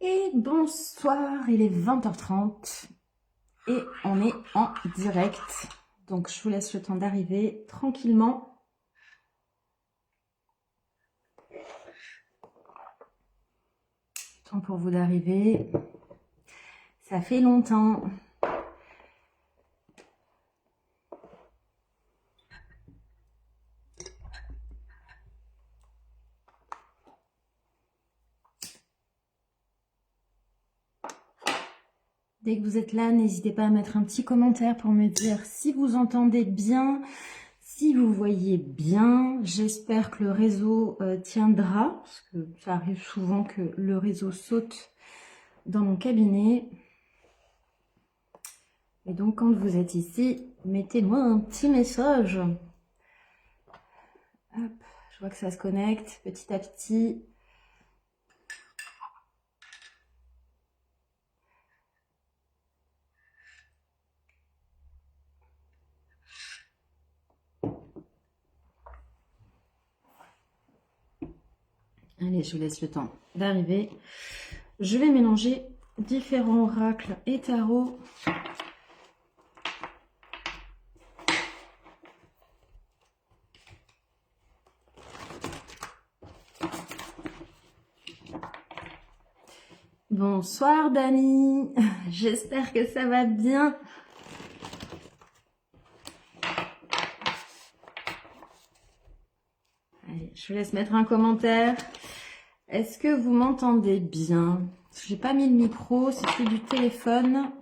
Et bonsoir, il est 20h30 et on est en direct. Donc je vous laisse le temps d'arriver tranquillement. Temps pour vous d'arriver. Ça fait longtemps. Dès que vous êtes là, n'hésitez pas à mettre un petit commentaire pour me dire si vous entendez bien, si vous voyez bien. J'espère que le réseau tiendra, parce que ça arrive souvent que le réseau saute dans mon cabinet. Et donc, quand vous êtes ici, mettez-moi un petit message. Hop, je vois que ça se connecte petit à petit. Allez, je vous laisse le temps d'arriver. Je vais mélanger différents oracles et tarots. Bonsoir Dani, j'espère que ça va bien. Allez, je vous laisse mettre un commentaire. Est-ce que vous m'entendez bien? J'ai pas mis le micro, c'est plus du téléphone.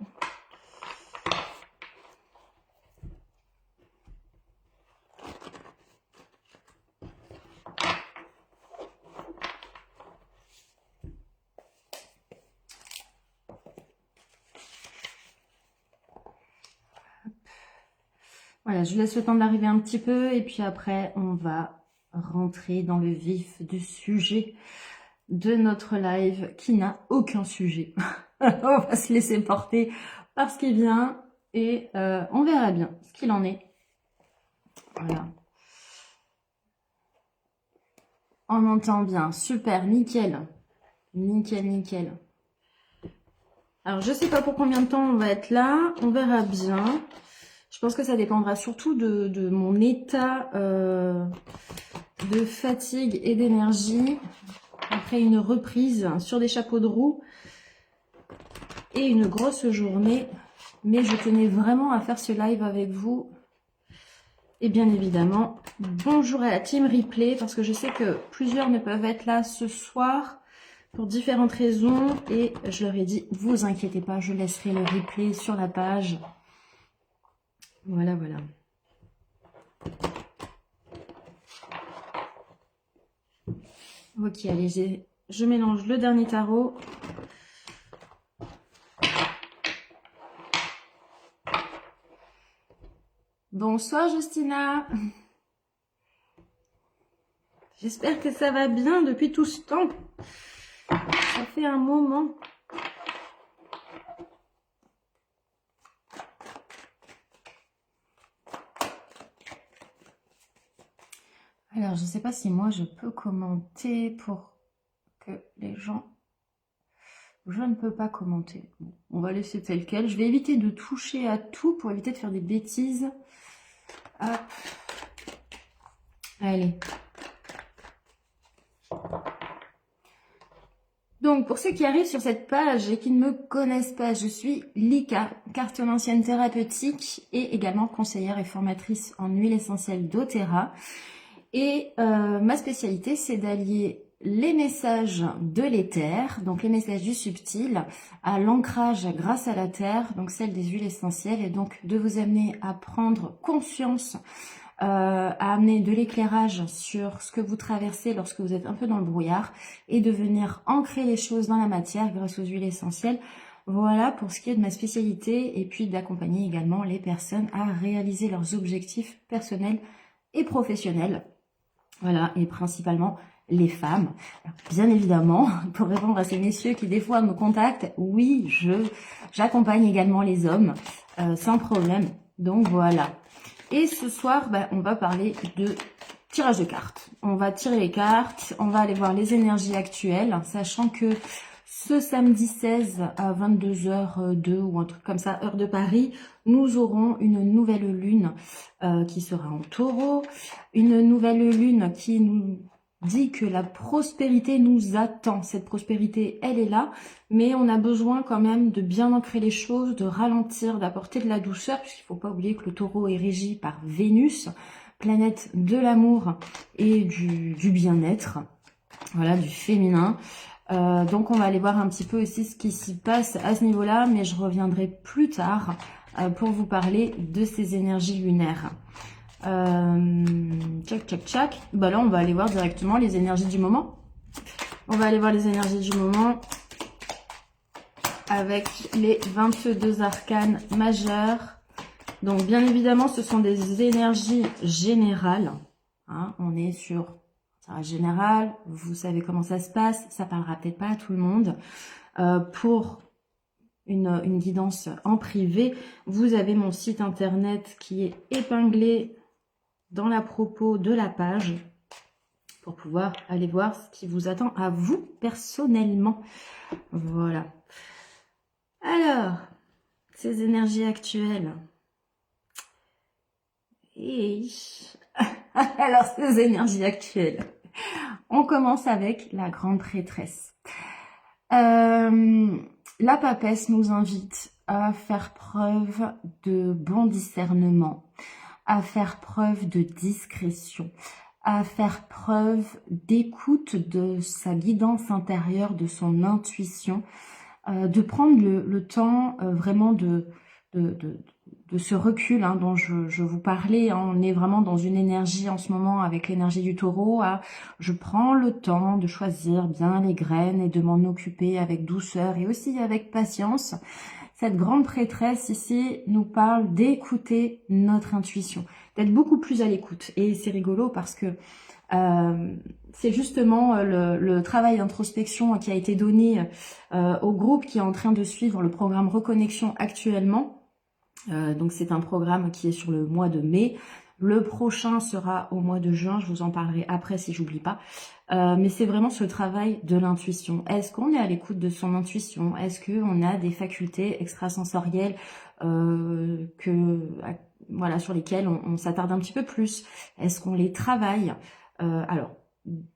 Voilà, je laisse le temps d'arriver un petit peu et puis après, on va rentrer dans le vif du sujet de notre live qui n'a aucun sujet. On va se laisser porter par ce qui vient et on verra bien ce qu'il en est. Voilà. On entend bien, super, nickel. Nickel, nickel. Alors, je sais pas pour combien de temps on va être là, on verra bien. Je pense que ça dépendra surtout de mon état de fatigue et d'énergie après une reprise sur des chapeaux de roue et une grosse journée. Mais je tenais vraiment à faire ce live avec vous. Et bien évidemment, bonjour à la team replay parce que je sais que plusieurs ne peuvent être là ce soir pour différentes raisons. Et je leur ai dit, vous inquiétez pas, je laisserai le replay sur la page. Voilà, voilà. Ok, allez, je mélange le dernier tarot. Bonsoir Justina. J'espère que ça va bien depuis tout ce temps. Ça fait un moment. Alors, je ne sais pas si moi je peux commenter pour que les gens... Je ne peux pas commenter. Bon, on va laisser tel quel. Je vais éviter de toucher à tout pour éviter de faire des bêtises. Hop. Allez. Donc, pour ceux qui arrivent sur cette page et qui ne me connaissent pas, je suis Lika, cartomancienne thérapeutique et également conseillère et formatrice en huile essentielle doTERRA. Et ma spécialité, c'est d'allier les messages de l'éther, donc les messages du subtil, à l'ancrage grâce à la terre, donc celle des huiles essentielles, et donc de vous amener à prendre conscience, à amener de l'éclairage sur ce que vous traversez lorsque vous êtes un peu dans le brouillard, et de venir ancrer les choses dans la matière grâce aux huiles essentielles. Voilà pour ce qui est de ma spécialité, et puis d'accompagner également les personnes à réaliser leurs objectifs personnels et professionnels. Voilà, et principalement les femmes. Alors, bien évidemment, pour répondre à ces messieurs qui des fois me contactent, oui, j'accompagne également les hommes, sans problème. Donc voilà. Et ce soir, on va parler de tirage de cartes. On va tirer les cartes, on va aller voir les énergies actuelles, sachant que ce samedi 16 à 22h02 ou un truc comme ça, heure de Paris, nous aurons une nouvelle lune qui sera en Taureau. Une nouvelle lune qui nous dit que la prospérité nous attend. Cette prospérité, elle est là, mais on a besoin quand même de bien ancrer les choses, de ralentir, d'apporter de la douceur, puisqu'il ne faut pas oublier que le Taureau est régi par Vénus, planète de l'amour et du bien-être, voilà, du féminin. Donc on va aller voir un petit peu aussi ce qui s'y passe à ce niveau-là, mais je reviendrai plus tard pour vous parler de ces énergies lunaires. Tchac. Bah là on va aller voir directement les énergies du moment. On va aller voir les énergies du moment avec les 22 arcanes majeurs. Donc bien évidemment ce sont des énergies générales, hein, on est sur ça général, vous savez comment ça se passe, ça parlera peut-être pas à tout le monde. Pour une guidance en privé, vous avez mon site internet qui est épinglé dans la propos de la page pour pouvoir aller voir ce qui vous attend à vous personnellement. Voilà. Alors, ces énergies actuelles. Et alors, ces énergies actuelles. On commence avec la grande prêtresse. La papesse nous invite à faire preuve de bon discernement, à faire preuve de discrétion, à faire preuve d'écoute de sa guidance intérieure, de son intuition, de prendre le temps vraiment de ce recul hein, dont je vous parlais. Hein. On est vraiment dans une énergie en ce moment avec l'énergie du taureau. Je prends le temps de choisir bien les graines et de m'en occuper avec douceur et aussi avec patience. Cette grande prêtresse ici nous parle d'écouter notre intuition, d'être beaucoup plus à l'écoute. Et c'est rigolo parce que c'est justement le travail d'introspection qui a été donné au groupe qui est en train de suivre le programme Reconnexion actuellement. Donc c'est un programme qui est sur le mois de mai. Le prochain sera au mois de juin, je vous en parlerai après si j'oublie pas. Mais c'est vraiment ce travail de l'intuition. Est-ce qu'on est à l'écoute de son intuition? Est-ce qu'on a des facultés extrasensorielles voilà, sur lesquelles on s'attarde un petit peu plus? Est-ce qu'on les travaille? Alors,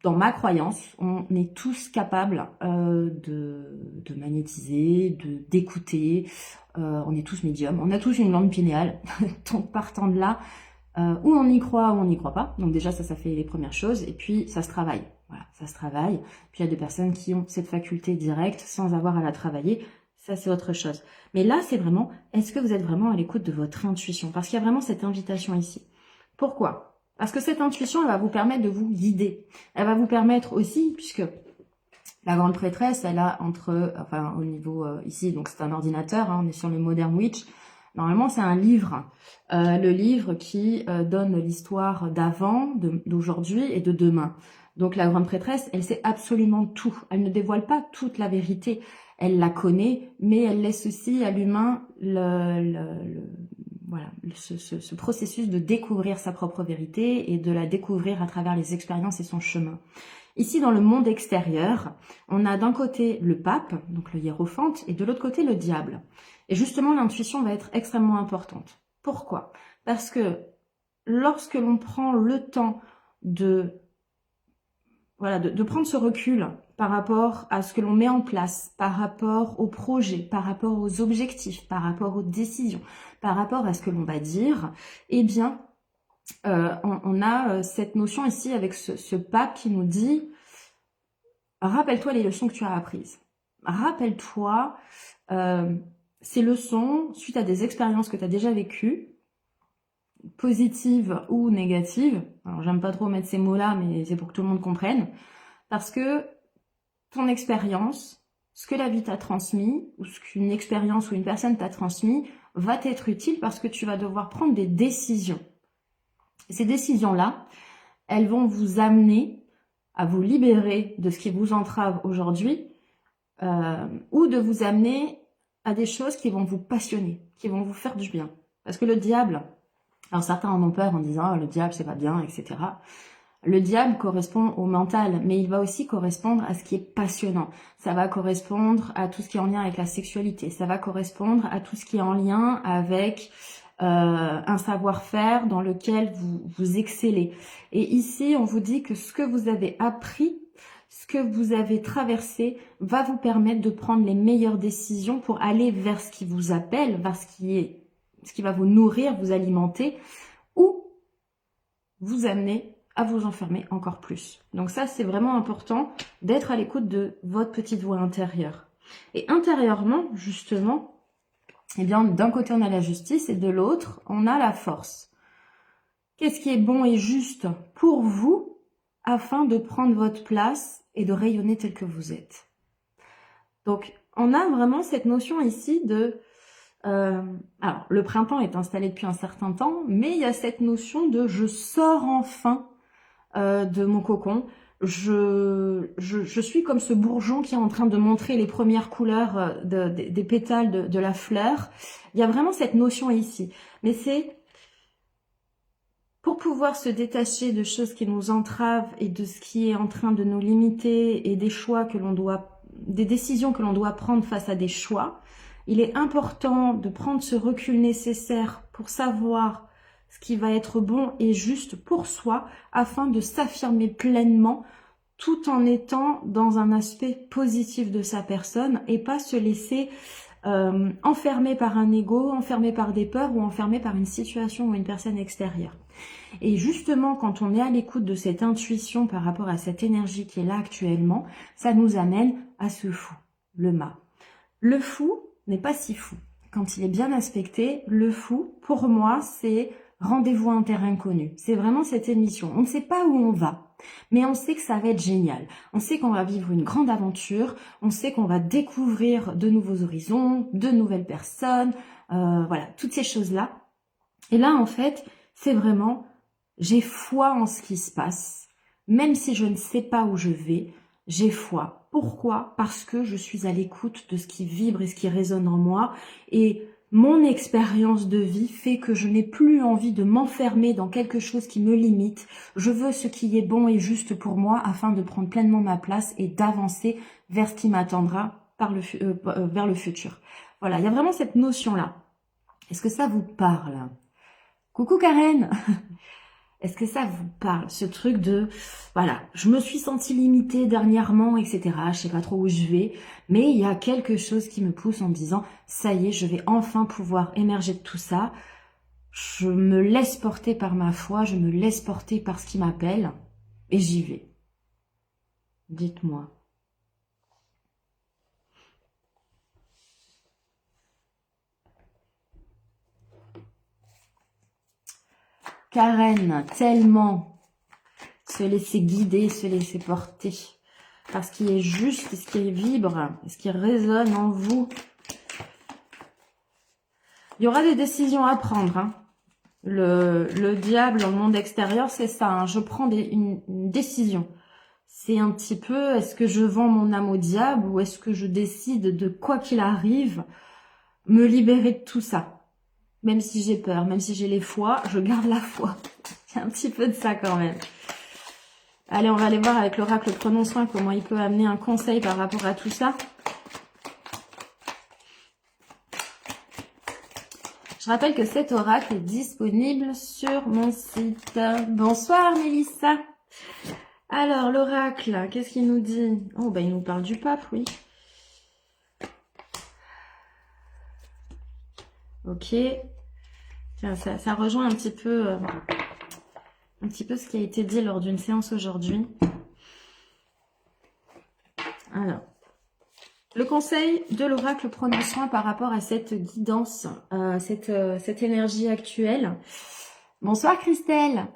dans ma croyance, on est tous capables de magnétiser, d'écouter. On est tous médiums. On a tous une glande pinéale. Donc, partant de là, où on y croit ou on n'y croit pas. Donc déjà, ça fait les premières choses. Et puis, ça se travaille. Voilà, ça se travaille. Puis, il y a des personnes qui ont cette faculté directe sans avoir à la travailler. Ça, c'est autre chose. Mais là, c'est vraiment, est-ce que vous êtes vraiment à l'écoute de votre intuition? Parce qu'il y a vraiment cette invitation ici. Pourquoi? Parce que cette intuition, elle va vous permettre de vous guider. Elle va vous permettre aussi, puisque la grande prêtresse, elle a au niveau ici, donc c'est un ordinateur, hein, on est sur le Modern Witch. Normalement, c'est un livre. Le livre qui donne l'histoire d'avant, d'aujourd'hui et de demain. Donc la grande prêtresse, elle sait absolument tout. Elle ne dévoile pas toute la vérité. Elle la connaît, mais elle laisse aussi à l'humain voilà, ce processus de découvrir sa propre vérité et de la découvrir à travers les expériences et son chemin. Ici, dans le monde extérieur, on a d'un côté le pape, donc le hiérophante, et de l'autre côté le diable. Et justement, l'intuition va être extrêmement importante. Pourquoi? Parce que lorsque l'on prend le temps de prendre ce recul par rapport à ce que l'on met en place, par rapport aux projets, par rapport aux objectifs, par rapport aux décisions, par rapport à ce que l'on va dire, eh bien, on a cette notion ici avec ce pape qui nous dit « Rappelle-toi les leçons que tu as apprises. Rappelle-toi ces leçons suite à des expériences que tu as déjà vécues, positives ou négatives. » Alors, j'aime pas trop mettre ces mots-là, mais c'est pour que tout le monde comprenne. Parce que ton expérience, ce que la vie t'a transmis, ou ce qu'une expérience ou une personne t'a transmis, va t'être utile parce que tu vas devoir prendre des décisions. Et ces décisions-là, elles vont vous amener à vous libérer de ce qui vous entrave aujourd'hui, ou de vous amener à des choses qui vont vous passionner, qui vont vous faire du bien. Parce que le diable, alors certains en ont peur en disant « le diable c'est pas bien », etc. Le diable correspond au mental, mais il va aussi correspondre à ce qui est passionnant. Ça va correspondre à tout ce qui est en lien avec la sexualité. Ça va correspondre à tout ce qui est en lien avec un savoir-faire dans lequel vous excellez. Et ici, on vous dit que ce que vous avez appris, ce que vous avez traversé, va vous permettre de prendre les meilleures décisions pour aller vers ce qui vous appelle, vers ce qui va vous nourrir, vous alimenter, ou vous amener à vous enfermer encore plus. Donc ça, c'est vraiment important d'être à l'écoute de votre petite voix intérieure. Et intérieurement, justement, eh bien, d'un côté, on a la justice et de l'autre, on a la force. Qu'est-ce qui est bon et juste pour vous afin de prendre votre place et de rayonner tel que vous êtes? Donc, on a vraiment cette notion ici de... alors, le printemps est installé depuis un certain temps, mais il y a cette notion de « je sors enfin de mon cocon ». Je suis comme ce bourgeon qui est en train de montrer les premières couleurs des pétales de la fleur. Il y a vraiment cette notion ici. Mais c'est pour pouvoir se détacher de choses qui nous entravent et de ce qui est en train de nous limiter et des choix que l'on doit, des décisions que l'on doit prendre face à des choix. Il est important de prendre ce recul nécessaire pour savoir ce qui va être bon et juste pour soi afin de s'affirmer pleinement tout en étant dans un aspect positif de sa personne et pas se laisser enfermer par un ego, enfermer par des peurs ou enfermer par une situation ou une personne extérieure. Et justement, quand on est à l'écoute de cette intuition par rapport à cette énergie qui est là actuellement, ça nous amène à ce fou, le mât. Le fou n'est pas si fou. Quand il est bien aspecté, le fou, pour moi, c'est rendez-vous à un terrain inconnu. C'est vraiment cette émission. On ne sait pas où on va, mais on sait que ça va être génial. On sait qu'on va vivre une grande aventure. On sait qu'on va découvrir de nouveaux horizons, de nouvelles personnes, voilà, toutes ces choses-là. Et là, en fait, c'est vraiment, j'ai foi en ce qui se passe. Même si je ne sais pas où je vais, j'ai foi. Pourquoi? Parce que je suis à l'écoute de ce qui vibre et ce qui résonne en moi. Et mon expérience de vie fait que je n'ai plus envie de m'enfermer dans quelque chose qui me limite. Je veux ce qui est bon et juste pour moi afin de prendre pleinement ma place et d'avancer vers ce qui m'attendra vers le futur. Voilà, il y a vraiment cette notion-là. Est-ce que ça vous parle? Coucou Karen. Est-ce que ça vous parle, ce truc de, voilà, je me suis sentie limitée dernièrement, etc. Je sais pas trop où je vais, mais il y a quelque chose qui me pousse en me disant, ça y est, je vais enfin pouvoir émerger de tout ça. Je me laisse porter par ma foi, je me laisse porter par ce qui m'appelle, et j'y vais. Dites-moi. Karen, tellement se laisser guider, se laisser porter par ce qui est juste, ce qui vibre, ce qui résonne en vous. Il y aura des décisions à prendre. Hein. Le diable dans le monde extérieur, c'est ça. Hein. Je prends une décision. C'est un petit peu, est-ce que je vends mon âme au diable ou est-ce que je décide de quoi qu'il arrive, me libérer de tout ça? Même si j'ai peur, même si j'ai les foi, je garde la foi. Il y a un petit peu de ça quand même. Allez, on va aller voir avec l'oracle Prenons soin comment il peut amener un conseil par rapport à tout ça. Je rappelle que cet oracle est disponible sur mon site. Bonsoir Mélissa. Alors, l'oracle, qu'est-ce qu'il nous dit? Oh, ben il nous parle du pape, oui. Ok. Tiens, ça rejoint un petit peu ce qui a été dit lors d'une séance aujourd'hui. Alors, le conseil de l'oracle Prenons soin par rapport à cette guidance, cette énergie actuelle. Bonsoir Christelle.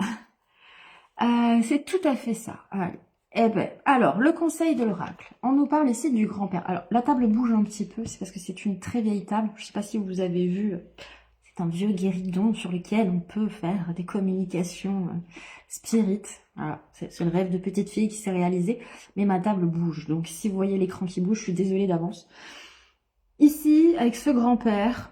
C'est tout à fait ça. Allez. Eh ben, alors, le conseil de l'oracle. On nous parle ici du grand-père. Alors, la table bouge un petit peu, c'est parce que c'est une très vieille table. Je ne sais pas si vous avez vu, c'est un vieux guéridon sur lequel on peut faire des communications spirites. Voilà, c'est le rêve de petite fille qui s'est réalisé. Mais ma table bouge, donc si vous voyez l'écran qui bouge, je suis désolée d'avance. Ici, avec ce grand-père,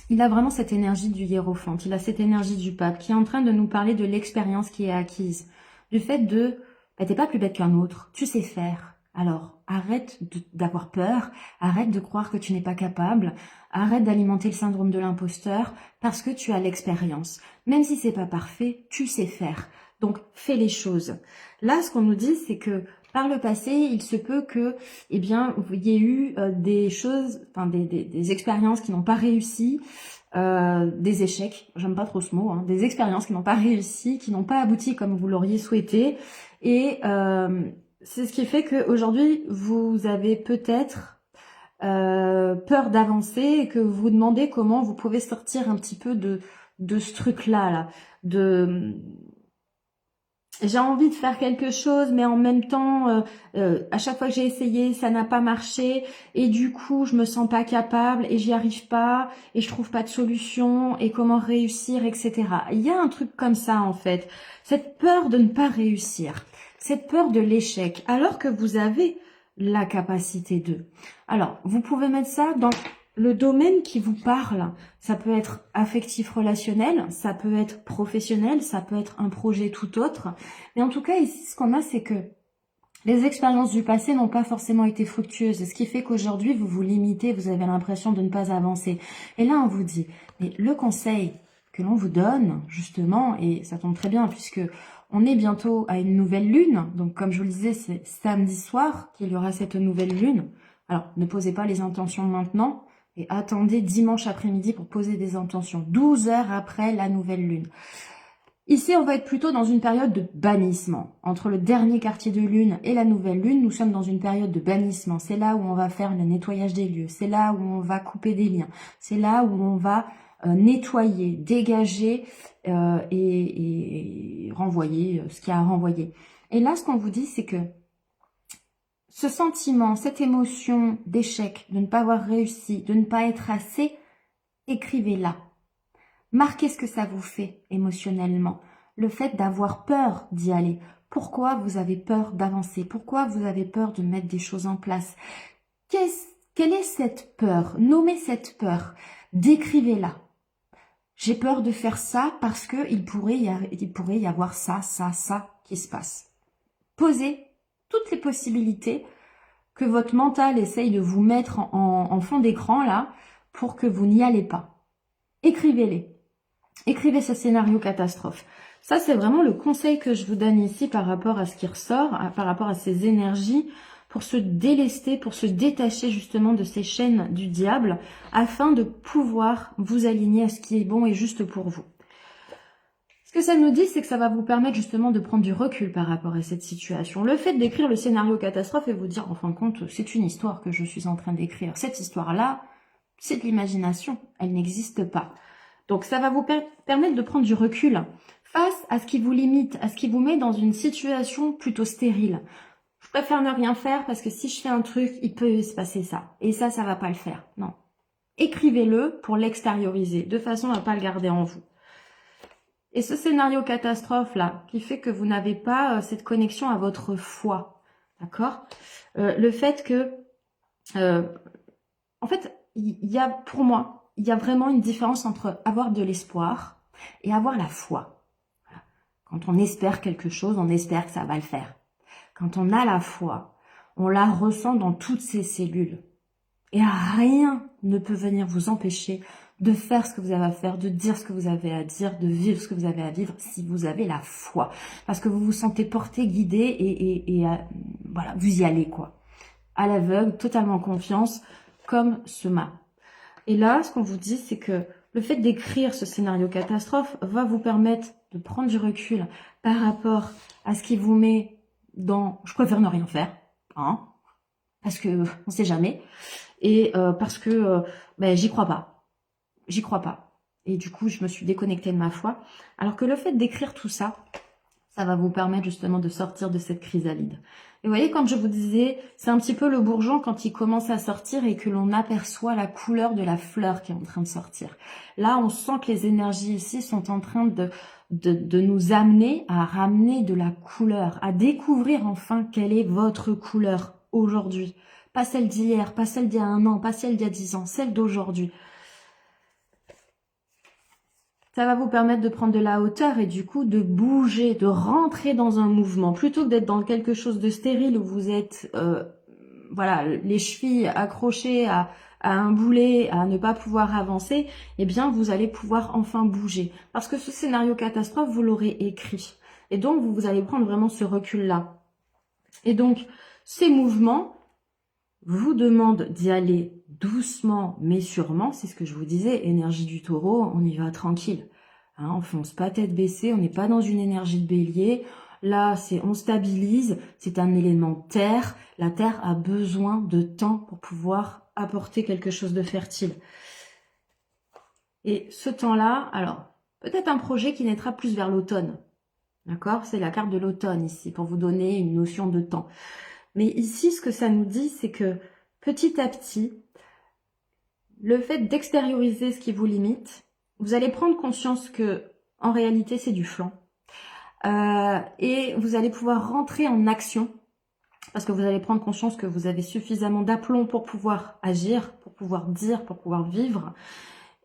il a vraiment cette énergie du hiérophante, il a cette énergie du pape qui est en train de nous parler de l'expérience qui est acquise, du fait de, t'es pas plus bête qu'un autre, tu sais faire. Alors, arrête d'avoir peur, arrête de croire que tu n'es pas capable, arrête d'alimenter le syndrome de l'imposteur parce que tu as l'expérience. Même si c'est pas parfait, tu sais faire. Donc, fais les choses. Là, ce qu'on nous dit, c'est que par le passé, il se peut que, eh bien, il y ait eu des choses, enfin des expériences qui n'ont pas réussi, des échecs, j'aime pas trop ce mot, hein, des expériences qui n'ont pas réussi, qui n'ont pas abouti comme vous l'auriez souhaité, et c'est ce qui fait qu'aujourd'hui, vous avez peut-être peur d'avancer et que vous vous demandez comment vous pouvez sortir un petit peu de ce truc-là, là, de j'ai envie de faire quelque chose, mais en même temps, à chaque fois que j'ai essayé, ça n'a pas marché, et du coup, je me sens pas capable, et j'y arrive pas, et je trouve pas de solution, et comment réussir, etc. Il y a un truc comme ça, en fait. Cette peur de ne pas réussir, cette peur de l'échec, alors que vous avez la capacité de. Alors, vous pouvez mettre ça dans le domaine qui vous parle. Ça peut être affectif relationnel, ça peut être professionnel, ça peut être un projet tout autre. Mais en tout cas, ici, ce qu'on a, c'est que les expériences du passé n'ont pas forcément été fructueuses. Ce qui fait qu'aujourd'hui, vous vous limitez, vous avez l'impression de ne pas avancer. Et là, on vous dit, mais le conseil que l'on vous donne, justement, et ça tombe très bien puisque on est bientôt à une nouvelle lune. Donc, comme je vous le disais, c'est samedi soir qu'il y aura cette nouvelle lune. Alors, ne posez pas les intentions maintenant. Et attendez dimanche après-midi pour poser des intentions, 12 heures après la nouvelle lune. Ici, on va être plutôt dans une période de bannissement. Entre le dernier quartier de lune et la nouvelle lune, nous sommes dans une période de bannissement. C'est là où on va faire le nettoyage des lieux. C'est là où on va couper des liens. C'est là où on va nettoyer, dégager et renvoyer ce qu'il y a à renvoyer. Et là, ce qu'on vous dit, c'est que ce sentiment, cette émotion d'échec, de ne pas avoir réussi, de ne pas être assez, écrivez-la. Marquez ce que ça vous fait émotionnellement. Le fait d'avoir peur d'y aller. Pourquoi vous avez peur d'avancer? Pourquoi vous avez peur de mettre des choses en place? Quelle est cette peur? Nommez cette peur. Décrivez-la. J'ai peur de faire ça parce que il pourrait y avoir ça qui se passe. Posez toutes les possibilités que votre mental essaye de vous mettre en fond d'écran là pour que vous n'y allez pas. Écrivez-les. Écrivez ce scénario catastrophe. Ça, c'est vraiment le conseil que je vous donne ici par rapport à ce qui ressort, par rapport à ces énergies, pour se délester, pour se détacher justement de ces chaînes du diable, afin de pouvoir vous aligner à ce qui est bon et juste pour vous. Ce que ça nous dit, c'est que ça va vous permettre justement de prendre du recul par rapport à cette situation. Le fait d'écrire le scénario catastrophe et vous dire, en fin de compte, c'est une histoire que je suis en train d'écrire. Cette histoire-là, c'est de l'imagination, elle n'existe pas. Donc ça va vous permettre de prendre du recul face à ce qui vous limite, à ce qui vous met dans une situation plutôt stérile. Je préfère ne rien faire parce que si je fais un truc, il peut se passer ça. Et ça va pas le faire. Non. Écrivez-le pour l'extérioriser, de façon à ne pas le garder en vous. Et ce scénario catastrophe là, qui fait que vous n'avez pas cette connexion à votre foi, d'accord, le fait que, en fait, il y a, pour moi, il y a vraiment une différence entre avoir de l'espoir et avoir la foi. Voilà. Quand on espère quelque chose, on espère que ça va le faire. Quand on a la foi, on la ressent dans toutes ses cellules. Et rien ne peut venir vous empêcher de faire ce que vous avez à faire, de dire ce que vous avez à dire, de vivre ce que vous avez à vivre si vous avez la foi. Parce que vous vous sentez porté, guidé et voilà, vous y allez quoi. À l'aveugle, totalement confiance, comme ce mât. Et là, ce qu'on vous dit, c'est que le fait d'écrire ce scénario catastrophe va vous permettre de prendre du recul par rapport à ce qui vous met dans « je préfère ne rien faire hein », parce que on sait jamais, et parce que j'y crois pas. J'y crois pas. Et du coup, je me suis déconnectée de ma foi. Alors que le fait d'écrire tout ça, ça va vous permettre justement de sortir de cette chrysalide. Et vous voyez, quand je vous disais, c'est un petit peu le bourgeon quand il commence à sortir et que l'on aperçoit la couleur de la fleur qui est en train de sortir. Là, on sent que les énergies ici sont en train de nous amener à ramener de la couleur, à découvrir enfin quelle est votre couleur aujourd'hui. Pas celle d'hier, pas celle d'il y a 1 an, pas celle d'il y a 10 ans, celle d'aujourd'hui. ça va vous permettre de prendre de la hauteur et du coup de bouger, de rentrer dans un mouvement. Plutôt que d'être dans quelque chose de stérile où vous êtes, voilà, les chevilles accrochées à un boulet, à ne pas pouvoir avancer, eh bien vous allez pouvoir enfin bouger. Parce que ce scénario catastrophe, vous l'aurez écrit. Et donc vous allez prendre vraiment ce recul-là. Et donc ces mouvements vous demandent d'y aller doucement mais sûrement. C'est ce que je vous disais, énergie du taureau, on y va tranquille. Hein, on fonce pas tête baissée, on n'est pas dans une énergie de bélier. Là, on stabilise, c'est un élément terre. La terre a besoin de temps pour pouvoir apporter quelque chose de fertile. Et ce temps-là, alors, peut-être un projet qui naîtra plus vers l'automne. D'accord? C'est la carte de l'automne ici, pour vous donner une notion de temps. Mais ici, ce que ça nous dit, c'est que petit à petit, le fait d'extérioriser ce qui vous limite, vous allez prendre conscience que, en réalité, c'est du flanc. Et vous allez pouvoir rentrer en action parce que vous allez prendre conscience que vous avez suffisamment d'aplomb pour pouvoir agir, pour pouvoir dire, pour pouvoir vivre.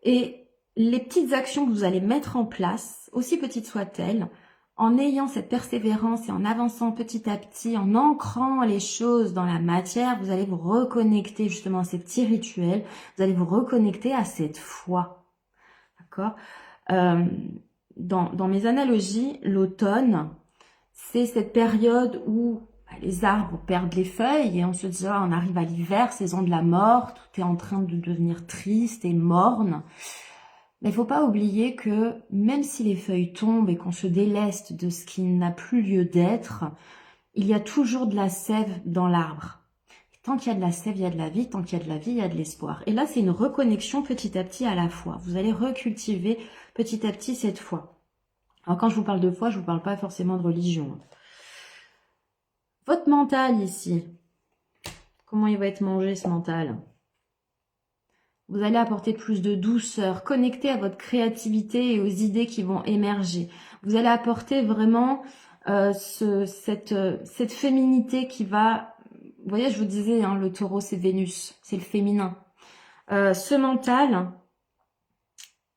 Et les petites actions que vous allez mettre en place, aussi petites soient-elles, en ayant cette persévérance et en avançant petit à petit, en ancrant les choses dans la matière, vous allez vous reconnecter justement à ces petits rituels, vous allez vous reconnecter à cette foi. D'accord ? Dans mes analogies, l'automne, c'est cette période où les arbres perdent les feuilles et on se dit, on arrive à l'hiver, saison de la mort, tout est en train de devenir triste et morne. Mais il ne faut pas oublier que même si les feuilles tombent et qu'on se déleste de ce qui n'a plus lieu d'être, il y a toujours de la sève dans l'arbre. Tant qu'il y a de la sève, il y a de la vie. Tant qu'il y a de la vie, il y a de l'espoir. Et là, c'est une reconnexion petit à petit à la foi. Vous allez recultiver petit à petit cette foi. Alors quand je vous parle de foi, je ne vous parle pas forcément de religion. Votre mental ici, comment il va être mangé ce mental ? Vous allez apporter plus de douceur, connecter à votre créativité et aux idées qui vont émerger. Vous allez apporter vraiment cette féminité qui va... Vous voyez, je vous disais, hein, le taureau, c'est Vénus, c'est le féminin. Ce mental,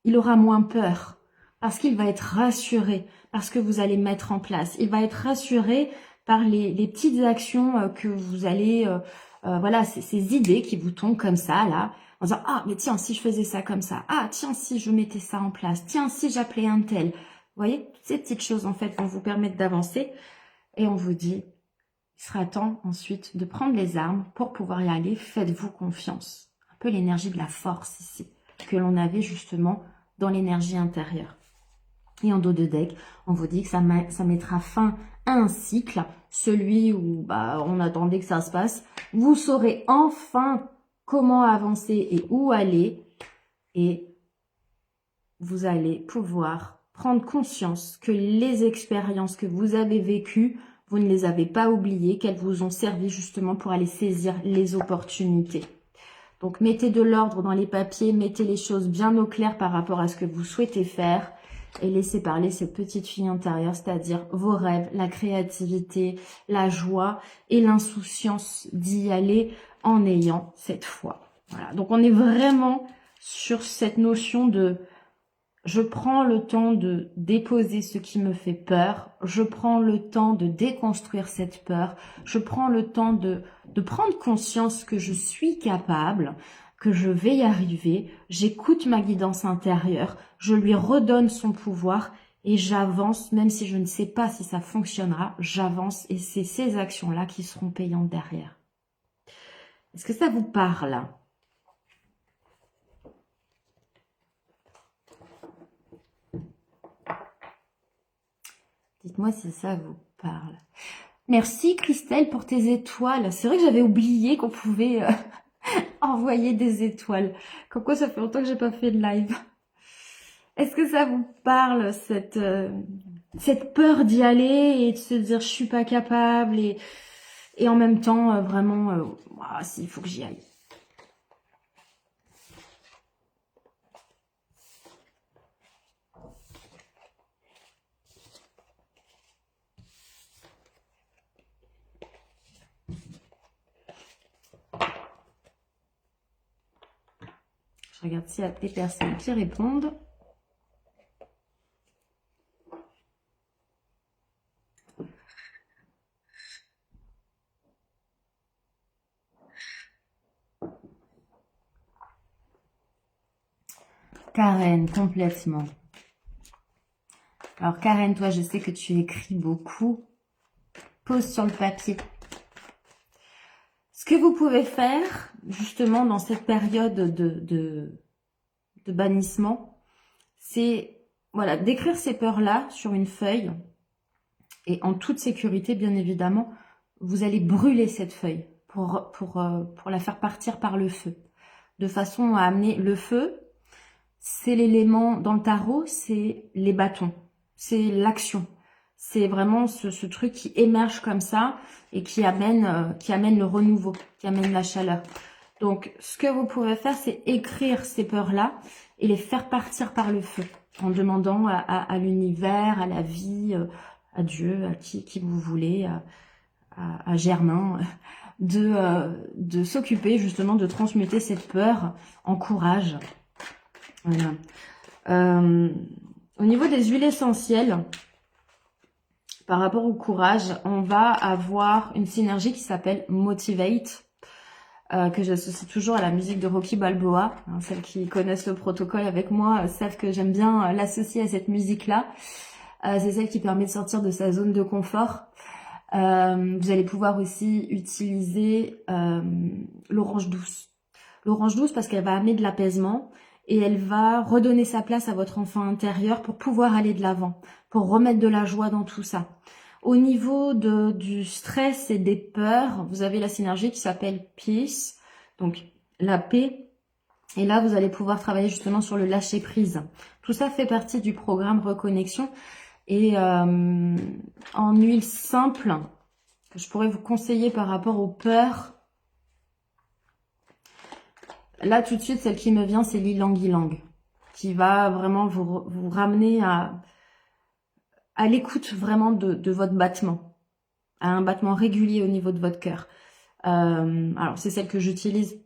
il aura moins peur parce qu'il va être rassuré parce que vous allez mettre en place. Il va être rassuré par les petites actions que vous allez... voilà, ces idées qui vous tombent comme ça, là, en disant, ah, mais tiens, si je faisais ça comme ça, ah, tiens, si je mettais ça en place, tiens, si j'appelais un tel. Vous voyez, toutes ces petites choses, en fait, vont vous permettre d'avancer. Et on vous dit, il sera temps ensuite de prendre les armes pour pouvoir y aller. Faites-vous confiance. Un peu l'énergie de la force ici, que l'on avait justement dans l'énergie intérieure. Et en dos de deck, on vous dit que ça mettra fin à un cycle, celui où on attendait que ça se passe. Vous saurez enfin comment avancer et où aller. Et vous allez pouvoir prendre conscience que les expériences que vous avez vécues, vous ne les avez pas oubliées, qu'elles vous ont servi justement pour aller saisir les opportunités. Donc mettez de l'ordre dans les papiers, mettez les choses bien au clair par rapport à ce que vous souhaitez faire et laissez parler cette petite fille intérieure, c'est-à-dire vos rêves, la créativité, la joie et l'insouciance d'y aller en ayant cette foi. Voilà, donc on est vraiment sur cette notion de je prends le temps de déposer ce qui me fait peur, je prends le temps de déconstruire cette peur, je prends le temps de prendre conscience que je suis capable, que je vais y arriver, j'écoute ma guidance intérieure, je lui redonne son pouvoir et j'avance, même si je ne sais pas si ça fonctionnera, j'avance et c'est ces actions-là qui seront payantes derrière. Est-ce que ça vous parle ? Dites-moi si ça vous parle. Merci Christelle pour tes étoiles. C'est vrai que j'avais oublié qu'on pouvait envoyer des étoiles. Comme quoi ça fait longtemps que j'ai pas fait de live. Est-ce que ça vous parle, cette peur d'y aller et de se dire je suis pas capable et en même temps vraiment il faut que j'y aille. Je regarde s'il y a des personnes qui répondent. Karen, complètement. Alors Karen, toi, je sais que tu écris beaucoup. Pose sur le papier. Ce que vous pouvez faire, justement, dans cette période de bannissement, c'est voilà, d'écrire ces peurs-là sur une feuille. Et en toute sécurité, bien évidemment, vous allez brûler cette feuille pour la faire partir par le feu. De façon à amener le feu, c'est l'élément dans le tarot, c'est les bâtons, c'est l'action. C'est vraiment ce truc qui émerge comme ça et qui amène le renouveau, qui amène la chaleur. Donc, ce que vous pouvez faire, c'est écrire ces peurs-là et les faire partir par le feu, en demandant à l'univers, à la vie, à Dieu, à qui vous voulez, à Germain, de s'occuper justement de transmuter cette peur en courage. Voilà. Au niveau des huiles essentielles, par rapport au courage, on va avoir une synergie qui s'appelle Motivate, que j'associe toujours à la musique de Rocky Balboa. Hein, celles qui connaissent le protocole avec moi savent que j'aime bien l'associer à cette musique-là. C'est celle qui permet de sortir de sa zone de confort. Vous allez pouvoir aussi utiliser l'orange douce. L'orange douce parce qu'elle va amener de l'apaisement et elle va redonner sa place à votre enfant intérieur pour pouvoir aller de l'avant, pour remettre de la joie dans tout ça. Au niveau du stress et des peurs, vous avez la synergie qui s'appelle Peace, donc la paix. Et là, vous allez pouvoir travailler justement sur le lâcher-prise. Tout ça fait partie du programme Reconnexion. Et en huile simple, que je pourrais vous conseiller par rapport aux peurs, là, tout de suite, celle qui me vient, c'est l'ylang-ylang, qui va vraiment vous ramener à l'écoute vraiment de votre battement, à un battement régulier au niveau de votre cœur. Alors, c'est celle que j'utilise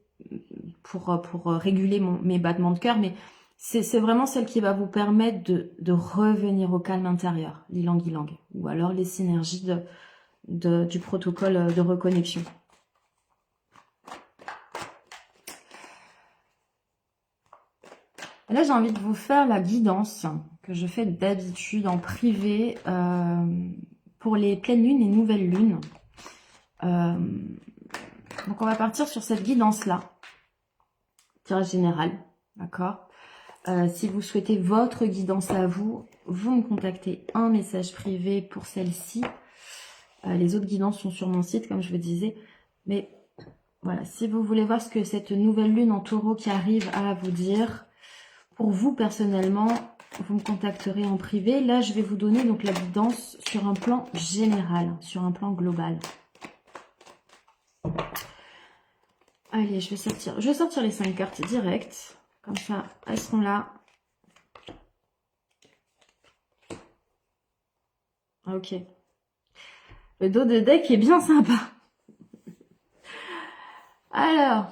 pour réguler mes battements de cœur, mais c'est vraiment celle qui va vous permettre de revenir au calme intérieur, l'ylang-ylang, ou alors les synergies du protocole de reconnexion. Là, j'ai envie de vous faire la guidance que je fais d'habitude en privé pour les pleines lunes et nouvelles lunes. Donc, on va partir sur cette guidance-là. Tirage général, d'accord. Si vous souhaitez votre guidance à vous, vous me contactez un message privé pour celle-ci. Les autres guidances sont sur mon site, comme je vous disais. Mais voilà, si vous voulez voir ce que cette nouvelle lune en taureau qui arrive à vous dire, pour vous personnellement, vous me contacterez en privé. Là, je vais vous donner donc la guidance sur un plan général, sur un plan global. Allez, je vais sortir les 5 cartes directes. Comme ça, elles seront là. Ok. Le dos de deck est bien sympa. Alors.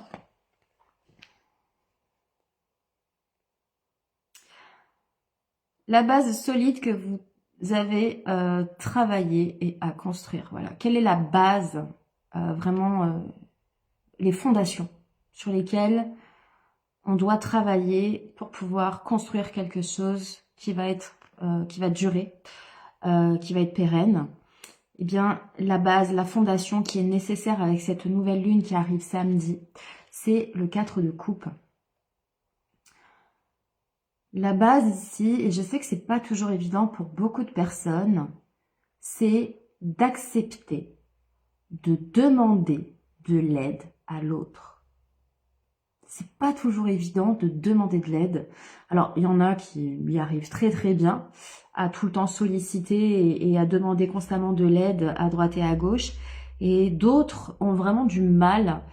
La base solide que vous avez travaillé et à construire. Voilà. Quelle est la base, vraiment, les fondations sur lesquelles on doit travailler pour pouvoir construire quelque chose qui va durer, qui va être pérenne. Eh bien, la base, la fondation qui est nécessaire avec cette nouvelle lune qui arrive samedi, c'est le 4 de coupe. La base ici, et je sais que c'est pas toujours évident pour beaucoup de personnes, c'est d'accepter, de demander de l'aide à l'autre. C'est pas toujours évident de demander de l'aide. Alors, il y en a qui y arrivent très très bien, à tout le temps solliciter et à demander constamment de l'aide à droite et à gauche. Et d'autres ont vraiment du mal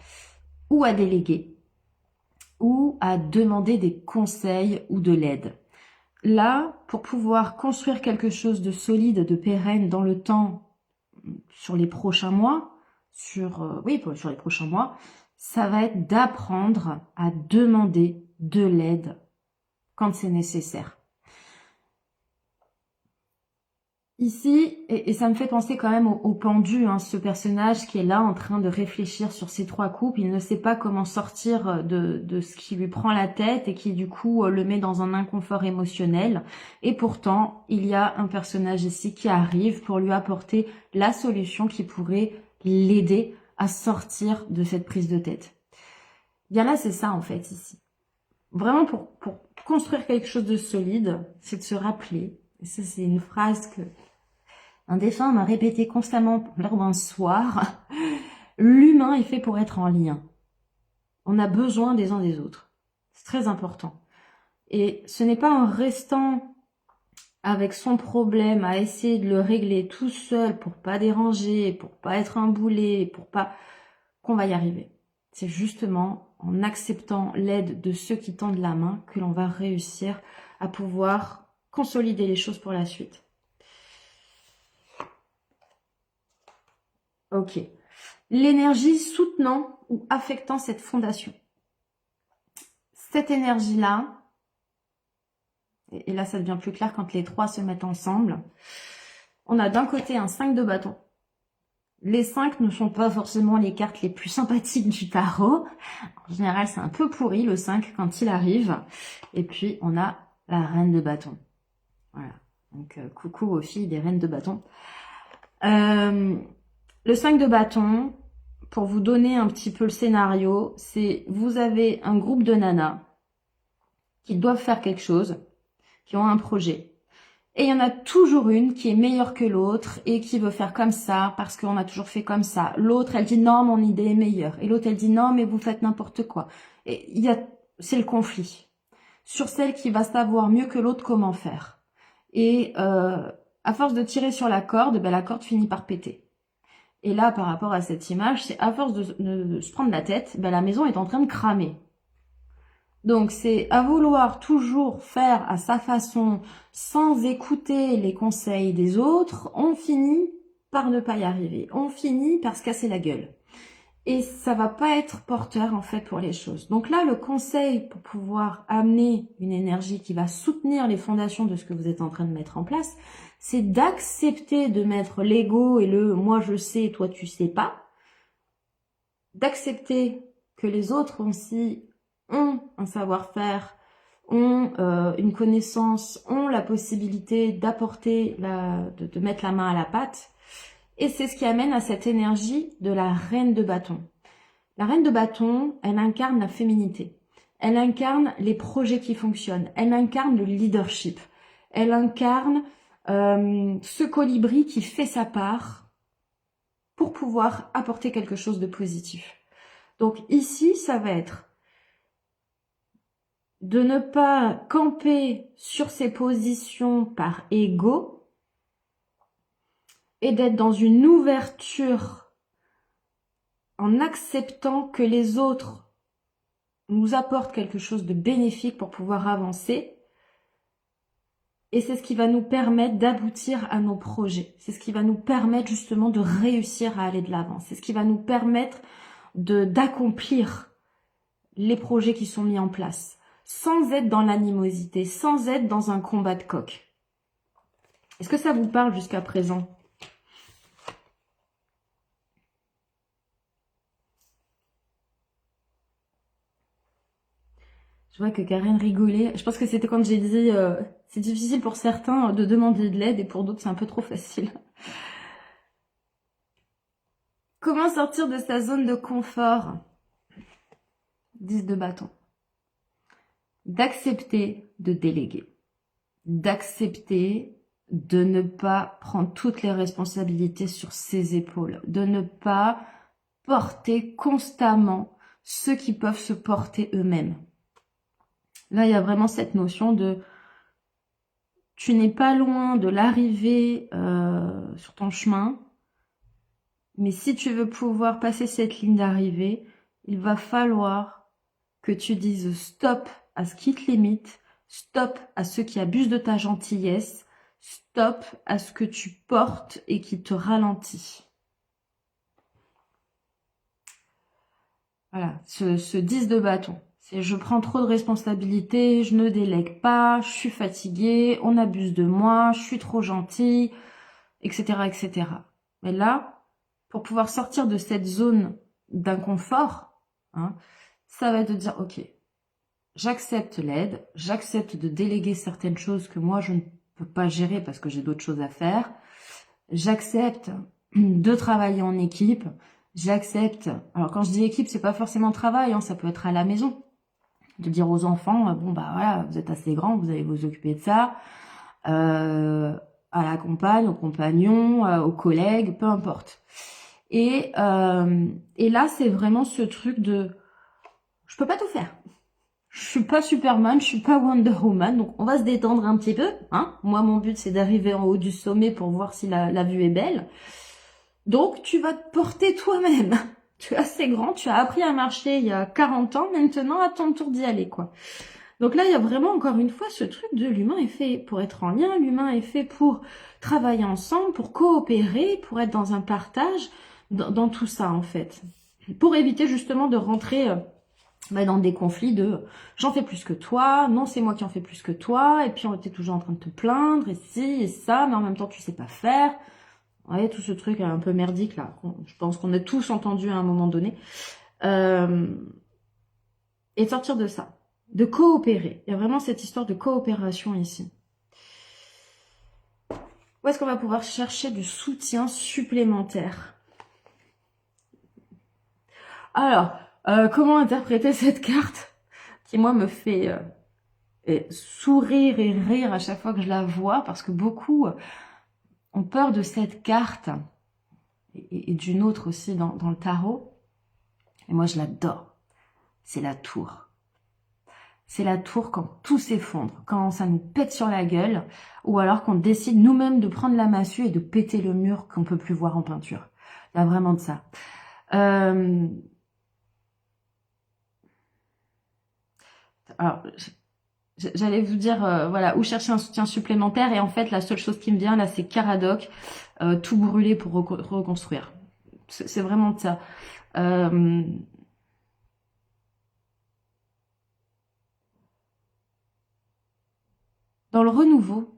ou à déléguer, ou à demander des conseils ou de l'aide. Là, pour pouvoir construire quelque chose de solide, de pérenne dans le temps, sur les prochains mois, sur les prochains mois, ça va être d'apprendre à demander de l'aide quand c'est nécessaire. Ici, et ça me fait penser quand même au pendu, hein, ce personnage qui est là en train de réfléchir sur ces 3 coupes. Il ne sait pas comment sortir de ce qui lui prend la tête et qui du coup le met dans un inconfort émotionnel. Et pourtant, il y a un personnage ici qui arrive pour lui apporter la solution qui pourrait l'aider à sortir de cette prise de tête. Bien là, c'est ça en fait ici. Vraiment pour construire quelque chose de solide, c'est de se rappeler. Et ça, c'est une phrase que un défunt m'a répété constamment lors d'un soir. L'humain est fait pour être en lien. On a besoin des uns des autres. C'est très important. Et ce n'est pas en restant avec son problème à essayer de le régler tout seul pour pas déranger, pour pas être un boulet, pour pas qu'on va y arriver. C'est justement en acceptant l'aide de ceux qui tendent la main que l'on va réussir à pouvoir consolider les choses pour la suite. Ok. L'énergie soutenant ou affectant cette fondation. Cette énergie-là, et là ça devient plus clair quand les 3 se mettent ensemble, on a d'un côté un 5 de bâton. Les 5 ne sont pas forcément les cartes les plus sympathiques du tarot. En général, c'est un peu pourri le 5 quand il arrive. Et puis, on a la reine de bâton. Voilà. Donc, coucou aux filles des reines de bâton. Le 5 de bâton, pour vous donner un petit peu le scénario, c'est vous avez un groupe de nanas qui doivent faire quelque chose, qui ont un projet. Et il y en a toujours une qui est meilleure que l'autre et qui veut faire comme ça parce qu'on a toujours fait comme ça. L'autre, elle dit non, mon idée est meilleure. Et l'autre, elle dit non, mais vous faites n'importe quoi. Et c'est le conflit. Sur celle qui va savoir mieux que l'autre comment faire. Et à force de tirer sur la corde, ben, la corde finit par péter. Et là, par rapport à cette image, c'est à force de se prendre la tête, ben, la maison est en train de cramer. Donc, c'est à vouloir toujours faire à sa façon, sans écouter les conseils des autres, on finit par ne pas y arriver. On finit par se casser la gueule. Et ça va pas être porteur, en fait, pour les choses. Donc là, le conseil pour pouvoir amener une énergie qui va soutenir les fondations de ce que vous êtes en train de mettre en place, c'est d'accepter de mettre l'ego et le « moi je sais, toi tu sais pas », d'accepter que les autres aussi ont un savoir-faire, ont une connaissance, ont la possibilité d'apporter, de mettre la main à la pâte. Et c'est ce qui amène à cette énergie de la reine de bâton. La reine de bâton, elle incarne la féminité. Elle incarne les projets qui fonctionnent. Elle incarne le leadership. Elle incarne ce colibri qui fait sa part pour pouvoir apporter quelque chose de positif. Donc ici, ça va être de ne pas camper sur ses positions par ego et d'être dans une ouverture en acceptant que les autres nous apportent quelque chose de bénéfique pour pouvoir avancer. Et c'est ce qui va nous permettre d'aboutir à nos projets. C'est ce qui va nous permettre justement de réussir à aller de l'avant. C'est ce qui va nous permettre d'accomplir les projets qui sont mis en place, sans être dans l'animosité, sans être dans un combat de coq. Est-ce que ça vous parle jusqu'à présent ? Je vois que Karen rigolait. Je pense que c'était quand j'ai dit c'est difficile pour certains de demander de l'aide et pour d'autres c'est un peu trop facile. Comment sortir de sa zone de confort ? 10 de bâton. D'accepter de déléguer. D'accepter de ne pas prendre toutes les responsabilités sur ses épaules. De ne pas porter constamment ceux qui peuvent se porter eux-mêmes. Là, il y a vraiment cette notion de tu n'es pas loin de l'arrivée sur ton chemin, mais si tu veux pouvoir passer cette ligne d'arrivée, il va falloir que tu dises stop à ce qui te limite, stop à ceux qui abusent de ta gentillesse, stop à ce que tu portes et qui te ralentit. Voilà, ce 10 de bâton. C'est je prends trop de responsabilités, je ne délègue pas, je suis fatiguée, on abuse de moi, je suis trop gentille. etc., etc. Mais là, pour pouvoir sortir de cette zone d'inconfort, hein, ça va te dire, ok, j'accepte l'aide, j'accepte de déléguer certaines choses que moi je ne peux pas gérer parce que j'ai d'autres choses à faire, j'accepte de travailler en équipe, j'accepte, alors quand je dis équipe, c'est pas forcément travail, hein, ça peut être à la maison, de dire aux enfants, bon bah voilà, vous êtes assez grands, vous allez vous occuper de ça, à la compagne, au compagnon, aux collègues, peu importe. Et là, c'est vraiment ce truc de, je peux pas tout faire. Je suis pas Superman, je suis pas Wonder Woman, donc on va se détendre un petit peu, hein. Moi, mon but, c'est d'arriver en haut du sommet pour voir si la vue est belle. Donc, tu vas te porter toi-même. Tu es assez grand, tu as appris à marcher il y a 40 ans, maintenant, à ton tour d'y aller, quoi. Donc là, il y a vraiment, encore une fois, ce truc de l'humain est fait pour être en lien, l'humain est fait pour travailler ensemble, pour coopérer, pour être dans un partage, dans tout ça, en fait. Pour éviter justement de rentrer dans des conflits de j'en fais plus que toi, non c'est moi qui en fais plus que toi, et puis on était toujours en train de te plaindre, et ci, et ça, mais en même temps tu sais pas faire. Ouais, tout ce truc un peu merdique là, je pense qu'on a tous entendu à un moment donné. Et de sortir de ça, de coopérer. Il y a vraiment cette histoire de coopération ici. Où est-ce qu'on va pouvoir chercher du soutien supplémentaire? Alors, comment interpréter cette carte qui, moi, me fait sourire et rire à chaque fois que je la vois, parce que beaucoup ont peur de cette carte, et d'une autre aussi dans le tarot, et moi je l'adore, c'est la tour. C'est la tour quand tout s'effondre, quand ça nous pète sur la gueule, ou alors qu'on décide nous-mêmes de prendre la massue et de péter le mur qu'on peut plus voir en peinture. Il y a vraiment de ça. Alors, j'allais vous dire, voilà, où chercher un soutien supplémentaire, et en fait, la seule chose qui me vient là, c'est Caradoc, tout brûler pour reconstruire. C'est vraiment de ça. Dans le renouveau,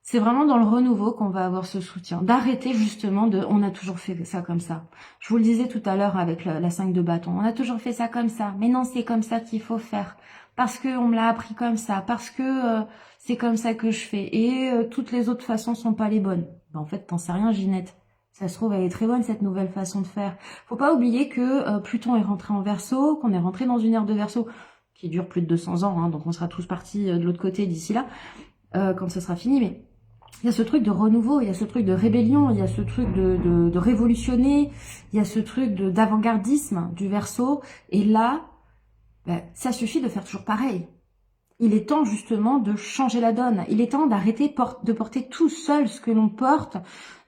c'est vraiment dans le renouveau qu'on va avoir ce soutien. D'arrêter justement de « on a toujours fait ça comme ça ». Je vous le disais tout à l'heure avec la 5 de bâton. On a toujours fait ça comme ça. Mais non, c'est comme ça qu'il faut faire. Parce qu'on me l'a appris comme ça. Parce que c'est comme ça que je fais. Et toutes les autres façons sont pas les bonnes. Ben, en fait, t'en sais rien, Ginette. Ça se trouve, elle est très bonne, cette nouvelle façon de faire. Faut pas oublier que Pluton est rentré en Verseau, qu'on est rentré dans une ère de Verseau qui dure plus de 200 ans. Hein, donc on sera tous partis de l'autre côté d'ici là, quand ce sera fini. Mais il y a ce truc de renouveau, il y a ce truc de rébellion, il y a ce truc de révolutionner, il y a ce truc d'avant-gardisme du Verseau. Et là, ben, ça suffit de faire toujours pareil. Il est temps justement de changer la donne. Il est temps d'arrêter de porter tout seul ce que l'on porte,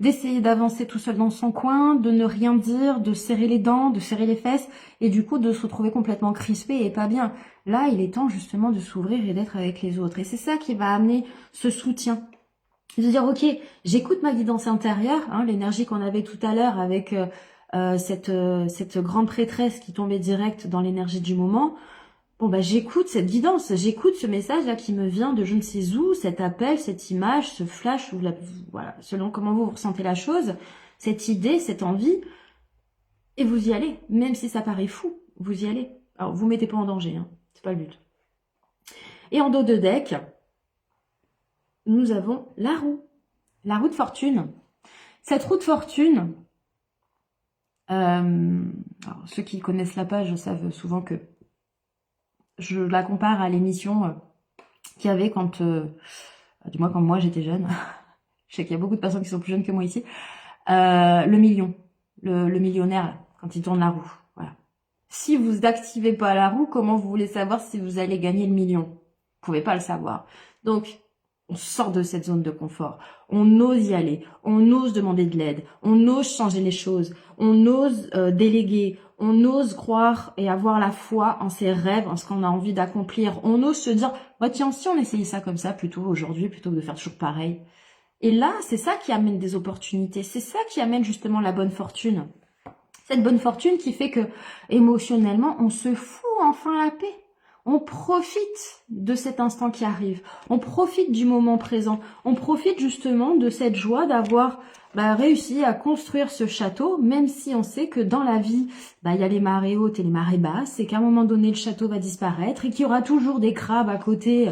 d'essayer d'avancer tout seul dans son coin, de ne rien dire, de serrer les dents, de serrer les fesses, et du coup de se retrouver complètement crispé et pas bien. Là, il est temps justement de s'ouvrir et d'être avec les autres. Et c'est ça qui va amener ce soutien. De dire, ok, j'écoute ma guidance intérieure, hein, l'énergie qu'on avait tout à l'heure avec cette grande prêtresse qui tombait direct dans l'énergie du moment. Bon, bah, j'écoute cette guidance, j'écoute ce message-là qui me vient de je ne sais où, cet appel, cette image, ce flash, ou voilà, selon comment vous ressentez la chose, cette idée, cette envie, et vous y allez, même si ça paraît fou, vous y allez. Alors, vous mettez pas en danger, hein, c'est pas le but. Et en dos de deck, nous avons la roue de fortune. Cette roue de fortune, alors ceux qui connaissent la page savent souvent que je la compare à l'émission qu'il y avait quand moi j'étais jeune. Je sais qu'il y a beaucoup de personnes qui sont plus jeunes que moi ici. Le million, le millionnaire, là, quand il tourne la roue. Voilà. Si vous n'activez pas la roue, comment vous voulez savoir si vous allez gagner le million? Vous pouvez pas le savoir. Donc, on sort de cette zone de confort. On ose y aller. On ose demander de l'aide. On ose changer les choses. On ose déléguer. On ose croire et avoir la foi en ses rêves, en ce qu'on a envie d'accomplir. On ose se dire, bah tiens, si on essayait ça comme ça plutôt aujourd'hui, plutôt que de faire toujours pareil. Et là, c'est ça qui amène des opportunités. C'est ça qui amène justement la bonne fortune. Cette bonne fortune qui fait que émotionnellement, on se fout enfin la paix. On profite de cet instant qui arrive. On profite du moment présent. On profite justement de cette joie d'avoir réussi à construire ce château, même si on sait que dans la vie, il y a les marées hautes et les marées basses, et qu'à un moment donné, le château va disparaître, et qu'il y aura toujours des crabes à côté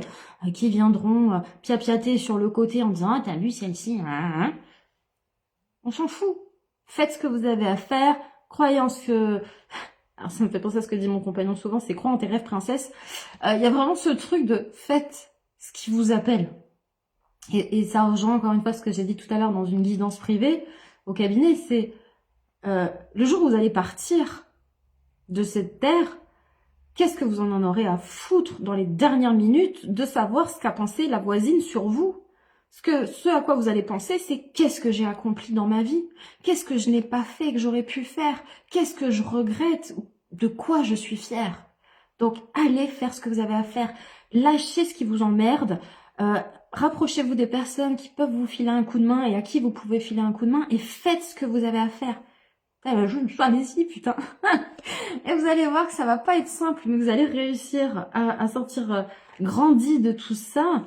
qui viendront piapiater sur le côté en disant « Ah, t'as vu celle-ci hein. ?» On s'en fout. Faites ce que vous avez à faire. Croyance que... Alors ça me fait penser à ce que dit mon compagnon souvent, c'est crois en tes rêves, princesse. Il y a vraiment ce truc de faites ce qui vous appelle. Et ça rejoint encore une fois ce que j'ai dit tout à l'heure dans une guidance privée au cabinet, c'est le jour où vous allez partir de cette terre, qu'est-ce que vous en aurez à foutre dans les dernières minutes de savoir ce qu'a pensé la voisine sur vous? Ce à quoi vous allez penser, c'est qu'est-ce que j'ai accompli dans ma vie? Qu'est-ce que je n'ai pas fait que j'aurais pu faire? Qu'est-ce que je regrette? De quoi je suis fière? Donc, allez faire ce que vous avez à faire. Lâchez ce qui vous emmerde. Rapprochez-vous des personnes qui peuvent vous filer un coup de main et à qui vous pouvez filer un coup de main et faites ce que vous avez à faire. Allez-y, putain. Et vous allez voir que ça va pas être simple, mais vous allez réussir à sortir grandi de tout ça.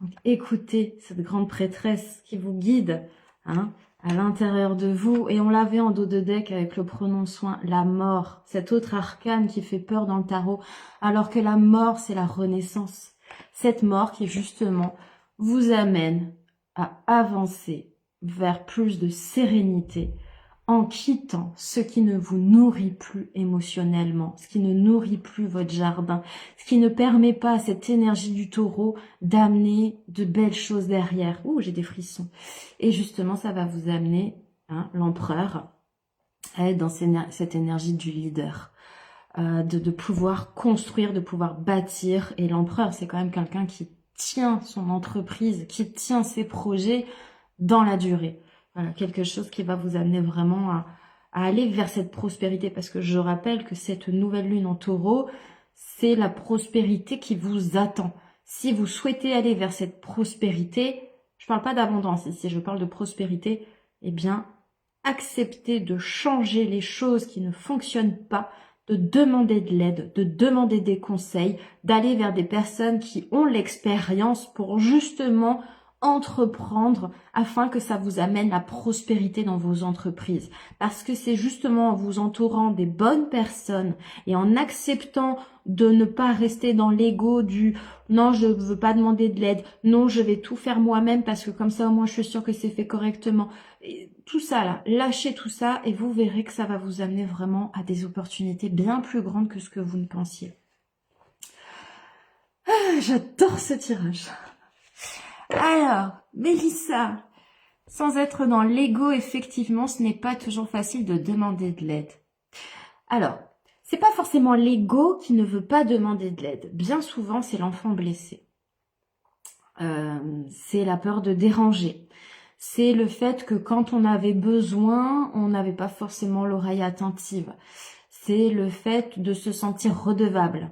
Donc, écoutez cette grande prêtresse qui vous guide à l'intérieur de vous. Et on l'avait en dos de deck avec le pronom soin, la mort. Cet autre arcane qui fait peur dans le tarot. Alors que la mort, c'est la renaissance. Cette mort qui, justement, vous amène à avancer vers plus de sérénité en quittant ce qui ne vous nourrit plus émotionnellement, ce qui ne nourrit plus votre jardin, ce qui ne permet pas à cette énergie du taureau d'amener de belles choses derrière. Ouh, j'ai des frissons. Et justement, ça va vous amener, l'empereur, à être dans cette énergie du leader, de pouvoir construire, de pouvoir bâtir. Et l'empereur, c'est quand même quelqu'un qui tient son entreprise, qui tient ses projets dans la durée. Voilà, quelque chose qui va vous amener vraiment à aller vers cette prospérité. Parce que je rappelle que cette nouvelle lune en taureau, c'est la prospérité qui vous attend. Si vous souhaitez aller vers cette prospérité, je parle pas d'abondance ici, je parle de prospérité, eh bien, acceptez de changer les choses qui ne fonctionnent pas, de demander de l'aide, de demander des conseils, d'aller vers des personnes qui ont l'expérience pour justement entreprendre afin que ça vous amène la prospérité dans vos entreprises. Parce que c'est justement en vous entourant des bonnes personnes et en acceptant de ne pas rester dans l'ego du « non, je ne veux pas demander de l'aide, non, je vais tout faire moi-même parce que comme ça au moins je suis sûre que c'est fait correctement ». Tout ça là, lâchez tout ça et vous verrez que ça va vous amener vraiment à des opportunités bien plus grandes que ce que vous ne pensiez. Ah, j'adore ce tirage. Alors, Mélissa, sans être dans l'ego, effectivement, ce n'est pas toujours facile de demander de l'aide. Alors, c'est pas forcément l'ego qui ne veut pas demander de l'aide. Bien souvent, c'est l'enfant blessé. C'est la peur de déranger. C'est le fait que quand on avait besoin, on n'avait pas forcément l'oreille attentive. C'est le fait de se sentir redevable.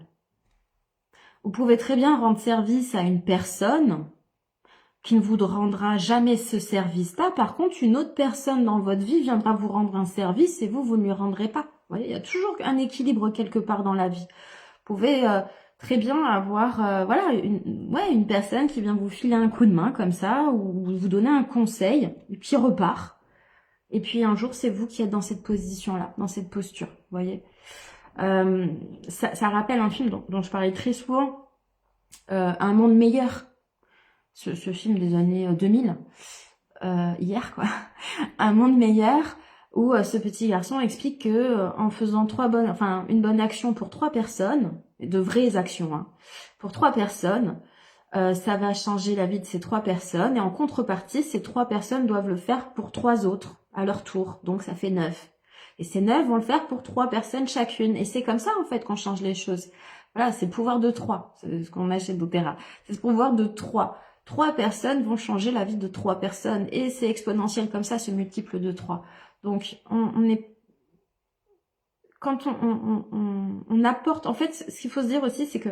Vous pouvez très bien rendre service à une personne qui ne vous rendra jamais ce service-là. Par contre, une autre personne dans votre vie viendra vous rendre un service et vous ne lui rendrez pas. Vous voyez, il y a toujours un équilibre quelque part dans la vie. Vous pouvez très bien avoir une personne qui vient vous filer un coup de main comme ça ou vous donner un conseil et puis repart. Et puis un jour, c'est vous qui êtes dans cette position-là, dans cette posture. Vous voyez, ça rappelle un film dont je parlais très souvent, Un monde meilleur. Ce film des années 2000, hier quoi, Un monde meilleur, où ce petit garçon explique que en faisant une bonne action pour 3 personnes, de vraies actions, pour 3 personnes, ça va changer la vie de ces 3 personnes, et en contrepartie, ces 3 personnes doivent le faire pour 3 autres, à leur tour, donc ça fait 9. Et ces 9 vont le faire pour 3 personnes chacune, et c'est comme ça en fait qu'on change les choses. Voilà, c'est le pouvoir de 3, c'est ce qu'on a chez doTERRA, c'est ce pouvoir de 3. 3 personnes vont changer la vie de 3 personnes. Et c'est exponentiel comme ça, ce multiple de 3. Donc, quand on apporte... En fait, ce qu'il faut se dire aussi, c'est que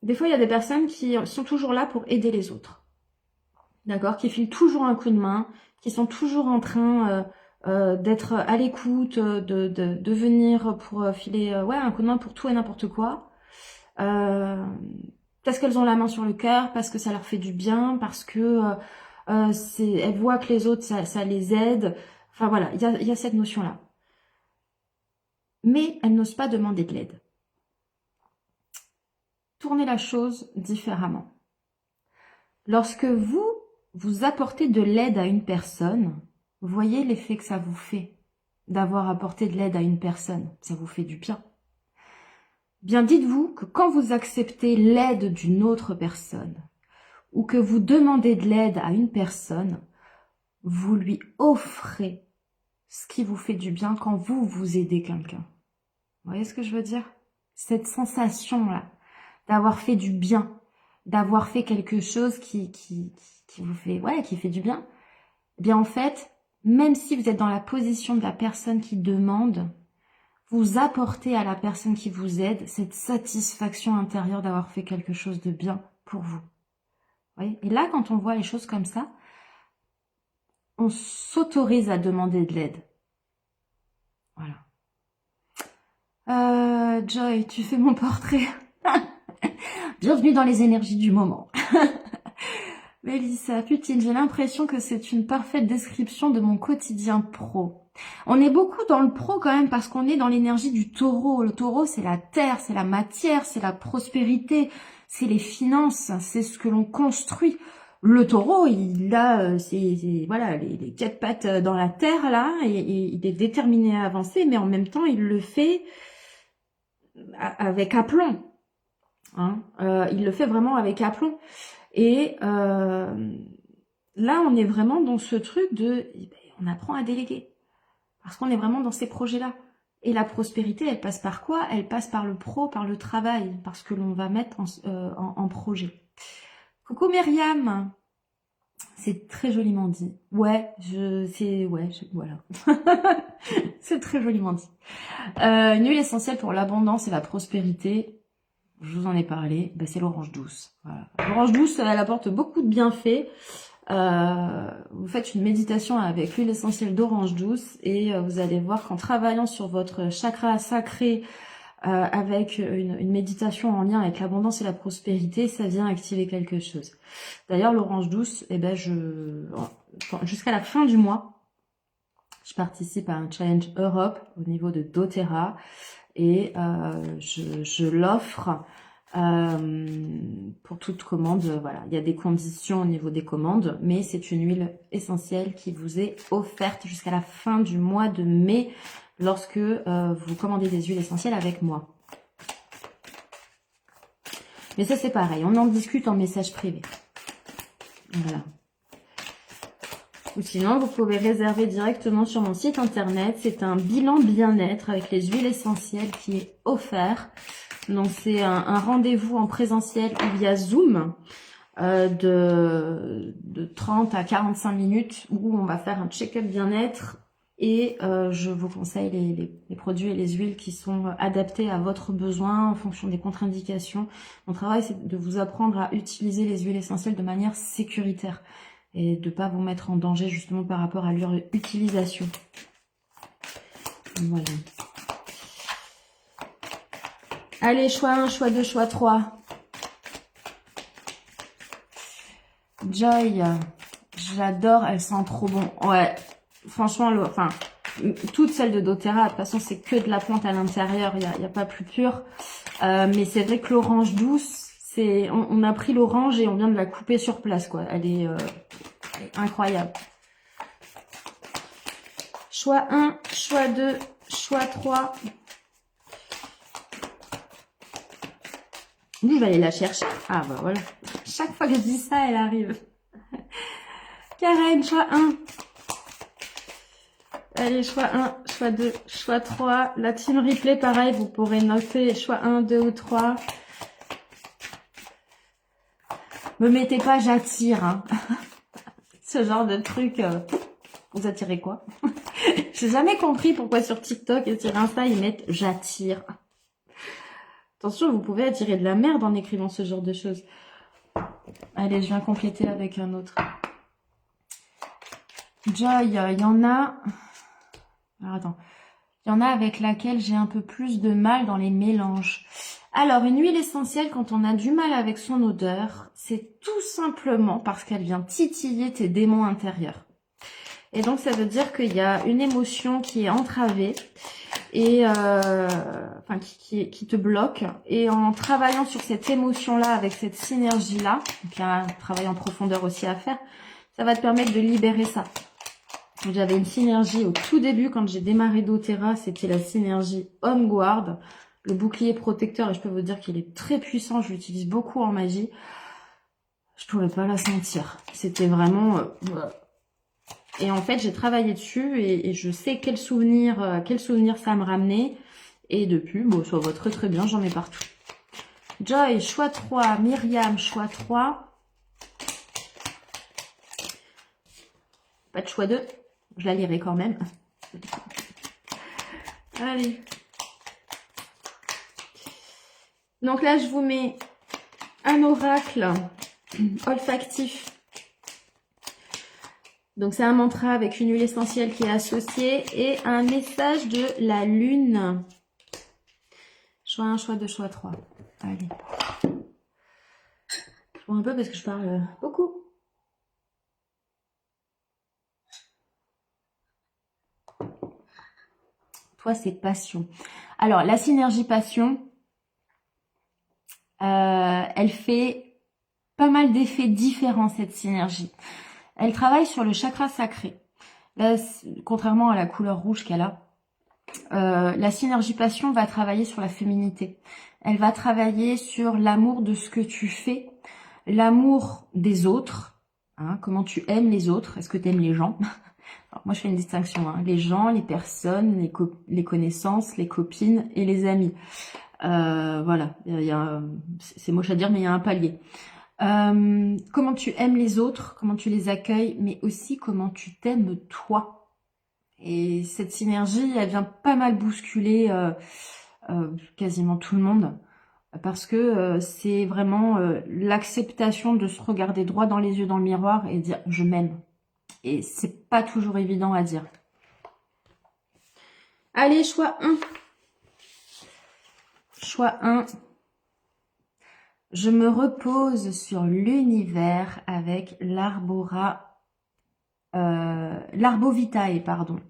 des fois, il y a des personnes qui sont toujours là pour aider les autres. D'accord? Qui filent toujours un coup de main, qui sont toujours en train d'être à l'écoute, de venir pour filer ouais, un coup de main pour tout et n'importe quoi. Parce qu'elles ont la main sur le cœur, parce que ça leur fait du bien, parce que elles voient que les autres, ça les aide. Enfin voilà, il y a cette notion-là. Mais elles n'osent pas demander de l'aide. Tournez la chose différemment. Lorsque vous apportez de l'aide à une personne, voyez l'effet que ça vous fait d'avoir apporté de l'aide à une personne. Ça vous fait du bien. Bien, dites-vous que quand vous acceptez l'aide d'une autre personne ou que vous demandez de l'aide à une personne, vous lui offrez ce qui vous fait du bien quand vous aidez quelqu'un. Vous voyez ce que je veux dire? Cette sensation-là, d'avoir fait du bien, d'avoir fait quelque chose qui vous fait, ouais, qui fait du bien. Eh bien, en fait, même si vous êtes dans la position de la personne qui demande, vous apportez à la personne qui vous aide cette satisfaction intérieure d'avoir fait quelque chose de bien pour vous. Vous voyez? Et là, quand on voit les choses comme ça, on s'autorise à demander de l'aide. Voilà. Joy, tu fais mon portrait. Bienvenue dans les énergies du moment. Mélissa, Putine, j'ai l'impression que c'est une parfaite description de mon quotidien pro. On est beaucoup dans le pro quand même parce qu'on est dans l'énergie du taureau. Le taureau, c'est la terre, c'est la matière, c'est la prospérité, c'est les finances, c'est ce que l'on construit. Le taureau, il a voilà, les quatre pattes dans la terre là, et il est déterminé à avancer, mais en même temps, il le fait avec aplomb. Hein. Il le fait vraiment avec aplomb. Et là, on est vraiment dans ce truc de... On apprend à déléguer. Parce qu'on est vraiment dans ces projets-là. Et la prospérité, elle passe par quoi? Elle passe par le pro, par le travail. Parce que l'on va mettre en projet. Coucou Myriam. C'est très joliment dit. Ouais, voilà. C'est très joliment dit. Une huile essentielle pour l'abondance et la prospérité. Je vous en ai parlé, c'est l'orange douce. Voilà. L'orange douce, elle apporte beaucoup de bienfaits. Vous faites une méditation avec l'huile essentielle d'orange douce et vous allez voir qu'en travaillant sur votre chakra sacré avec une méditation en lien avec l'abondance et la prospérité, ça vient activer quelque chose. D'ailleurs, l'orange douce, jusqu'à la fin du mois, je participe à un challenge Europe au niveau de doTERRA. Et je l'offre pour toute commande. Voilà, il y a des conditions au niveau des commandes, mais c'est une huile essentielle qui vous est offerte jusqu'à la fin du mois de mai lorsque vous commandez des huiles essentielles avec moi. Mais ça, c'est pareil, on en discute en message privé. Voilà. Ou sinon, vous pouvez réserver directement sur mon site internet. C'est un bilan bien-être avec les huiles essentielles qui est offert. Donc, c'est un rendez-vous en présentiel ou via Zoom de 30 à 45 minutes où on va faire un check-up bien-être. Et je vous conseille les produits et les huiles qui sont adaptés à votre besoin en fonction des contre-indications. Mon travail, c'est de vous apprendre à utiliser les huiles essentielles de manière sécuritaire. Et de ne pas vous mettre en danger justement par rapport à leur utilisation. Voilà. Allez, choix 1, choix 2, choix 3. Joy, j'adore, elle sent trop bon. Ouais, franchement, toutes celles de doTERRA, de toute façon, c'est que de la plante à l'intérieur, il n'y a pas plus pur. Mais c'est vrai que l'orange douce, on a pris l'orange et on vient de la couper sur place, quoi. Elle est incroyable. Choix 1, choix 2, choix 3. Je vais aller la chercher. Ah bah voilà. Chaque fois que je dis ça, elle arrive. Karen, choix 1. Allez, choix 1, choix 2, choix 3. La team replay, pareil, vous pourrez noter choix 1, 2 ou 3. Me mettez pas j'attire. Hein. Ce genre de truc, vous attirez quoi? J'ai jamais compris pourquoi sur TikTok et sur Insta, ils mettent j'attire. Attention, vous pouvez attirer de la merde en écrivant ce genre de choses. Allez, je viens compléter avec un autre. Joy, il y en a Alors attends, il y en a avec laquelle j'ai un peu plus de mal dans les mélanges. Alors, une huile essentielle, quand on a du mal avec son odeur, c'est tout simplement parce qu'elle vient titiller tes démons intérieurs. Et donc, ça veut dire qu'il y a une émotion qui est entravée et enfin qui te bloque. Et en travaillant sur cette émotion-là, avec cette synergie-là, donc il y a un travail en profondeur aussi à faire, ça va te permettre de libérer ça. J'avais une synergie au tout début, quand j'ai démarré doTERRA, c'était la synergie Home Guard, le bouclier protecteur, et je peux vous dire qu'il est très puissant, je l'utilise beaucoup en magie. Je pouvais pas la sentir. C'était vraiment... Et en fait, j'ai travaillé dessus et je sais quel souvenir ça me ramenait. Et depuis, bon, ça va très très bien, j'en ai partout. Joy, choix 3. Myriam, choix 3. Pas de choix 2. Je la lirai quand même. Allez. Donc là, je vous mets un oracle olfactif. Donc c'est un mantra avec une huile essentielle qui est associée et un message de la lune. Choix 1, choix 2, choix 3. Allez. Je vois un peu parce que je parle beaucoup. Toi, c'est passion. Alors, la synergie passion, elle fait pas mal d'effets différents, cette synergie. Elle travaille sur le chakra sacré. Là, contrairement à la couleur rouge qu'elle a, la synergie passion va travailler sur la féminité. Elle va travailler sur l'amour de ce que tu fais, l'amour des autres, hein, comment tu aimes les autres, est-ce que tu aimes les gens? Alors, moi, je fais une distinction, hein, les gens, les personnes, les connaissances, les copines et les amis. Voilà, c'est moche à dire, mais il y a un palier. Comment tu aimes les autres, comment tu les accueilles, mais aussi comment tu t'aimes toi. Et cette synergie, elle vient pas mal bousculer quasiment tout le monde, parce que c'est vraiment l'acceptation de se regarder droit dans les yeux dans le miroir et dire « je m'aime ». Et c'est pas toujours évident à dire. Allez, choix 1. Choix 1. Je me repose sur l'univers avec l'Arbovitae, pardon.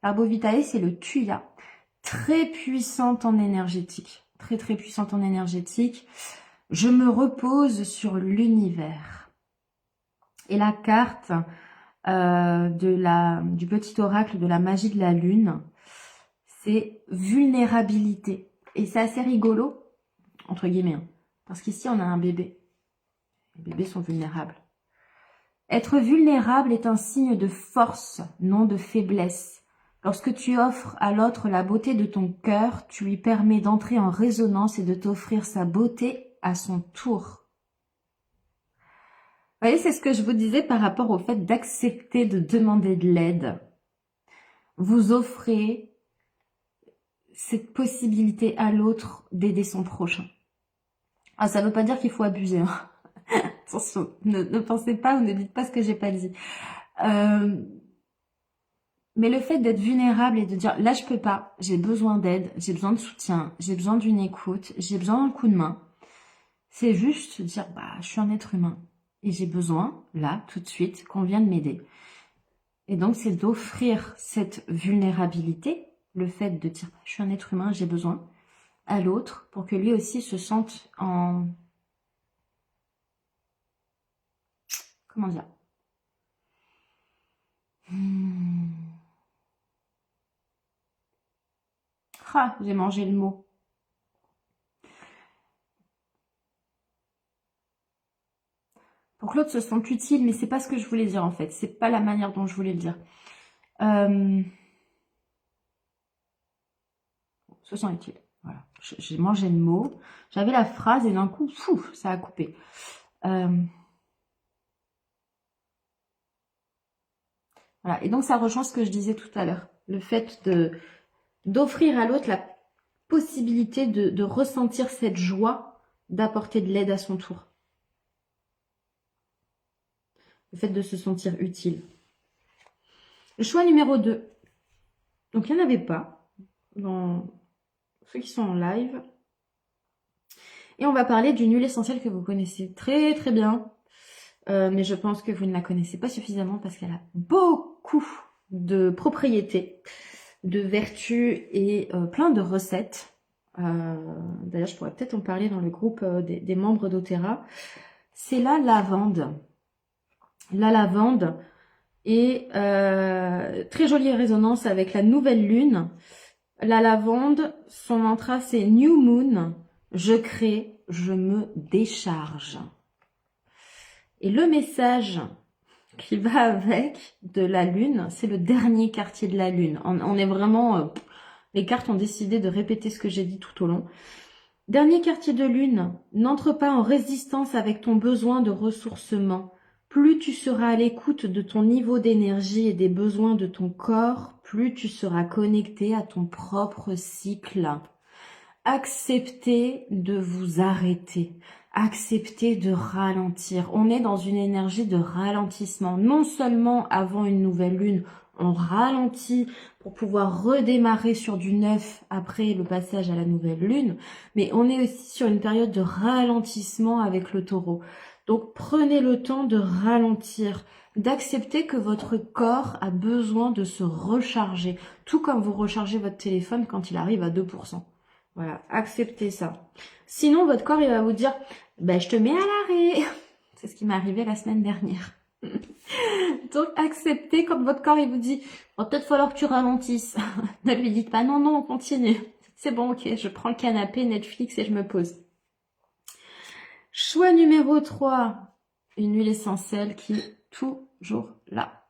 L'Arbovitae, c'est le Thuya, très puissante en énergétique, très très puissante en énergétique. Je me repose sur l'univers. Et la carte du petit oracle de la magie de la lune, c'est vulnérabilité. Et c'est assez rigolo, entre guillemets, hein, parce qu'ici on a un bébé. Les bébés sont vulnérables. Être vulnérable est un signe de force, non de faiblesse. Lorsque tu offres à l'autre la beauté de ton cœur, tu lui permets d'entrer en résonance et de t'offrir sa beauté à son tour. Vous voyez, c'est ce que je vous disais par rapport au fait d'accepter de demander de l'aide. Vous offrez cette possibilité à l'autre d'aider son prochain. Ah, ça ne veut pas dire qu'il faut abuser. Hein. Attention, ne pensez pas ou ne dites pas ce que j'ai pas dit. Mais le fait d'être vulnérable et de dire, là je peux pas, j'ai besoin d'aide, j'ai besoin de soutien, j'ai besoin d'une écoute, j'ai besoin d'un coup de main. C'est juste dire, bah, je suis un être humain et j'ai besoin, là, tout de suite, qu'on vienne m'aider. Et donc, c'est d'offrir cette vulnérabilité, le fait de dire, je suis un être humain, j'ai besoin, à l'autre, pour que lui aussi se sente en... Comment dire? Ah, j'ai mangé le mot. Pour que l'autre se sente utile, mais c'est pas ce que je voulais dire en fait. C'est pas la manière dont je voulais le dire. Se sent utile. Voilà. J'ai mangé le mot. J'avais la phrase et d'un coup, fou, ça a coupé. Voilà. Et donc ça rejoint ce que je disais tout à l'heure. Le fait d'offrir à l'autre la possibilité de ressentir cette joie d'apporter de l'aide à son tour. Le fait de se sentir utile. Le choix numéro 2. Donc, il n'y en avait pas dans ceux qui sont en live. Et on va parler d'une huile essentielle que vous connaissez très très bien. Mais je pense que vous ne la connaissez pas suffisamment parce qu'elle a beaucoup de propriétés, de vertus et plein de recettes. D'ailleurs, je pourrais peut-être en parler dans le groupe des membres d'Otera. C'est la lavande. La lavande est très jolie résonance avec la nouvelle lune. La lavande, son mantra c'est New Moon. Je crée, je me décharge. Et le message qui va avec de la lune, c'est le dernier quartier de la lune. On est vraiment... les cartes ont décidé de répéter ce que j'ai dit tout au long. Dernier quartier de lune, n'entre pas en résistance avec ton besoin de ressourcement. Plus tu seras à l'écoute de ton niveau d'énergie et des besoins de ton corps, plus tu seras connecté à ton propre cycle. Acceptez de vous arrêter. Acceptez de ralentir. On est dans une énergie de ralentissement. Non seulement avant une nouvelle lune, on ralentit pour pouvoir redémarrer sur du neuf après le passage à la nouvelle lune, mais on est aussi sur une période de ralentissement avec le taureau. Donc prenez le temps de ralentir, d'accepter que votre corps a besoin de se recharger, tout comme vous rechargez votre téléphone quand il arrive à 2%. Voilà, acceptez ça. Sinon, votre corps, il va vous dire, ben, je te mets à l'arrêt. C'est ce qui m'est arrivé la semaine dernière. Donc, acceptez quand votre corps, il vous dit, va peut-être falloir que tu ralentisses. Ne lui dites pas, non, non, on continue. C'est bon, ok, je prends le canapé, Netflix et je me pose. Choix numéro 3, une huile essentielle qui est toujours là.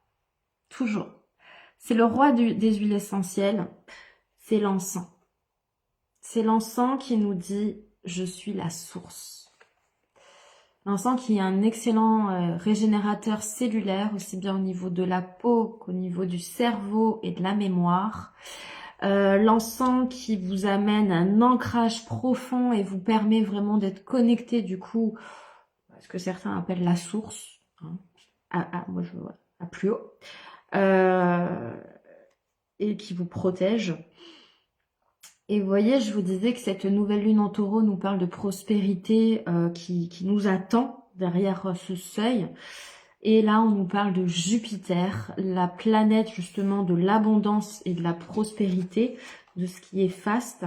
Toujours. C'est le roi des huiles essentielles. C'est l'encens. C'est l'encens qui nous dit « je suis la source ». L'encens qui est un excellent régénérateur cellulaire, aussi bien au niveau de la peau qu'au niveau du cerveau et de la mémoire. L'encens qui vous amène un ancrage profond et vous permet vraiment d'être connecté du coup à ce que certains appellent la source, hein, moi je vois, à plus haut, et qui vous protège. Et vous voyez, je vous disais que cette nouvelle lune en taureau nous parle de prospérité qui nous attend derrière ce seuil. Et là, on nous parle de Jupiter, la planète justement de l'abondance et de la prospérité, de ce qui est faste.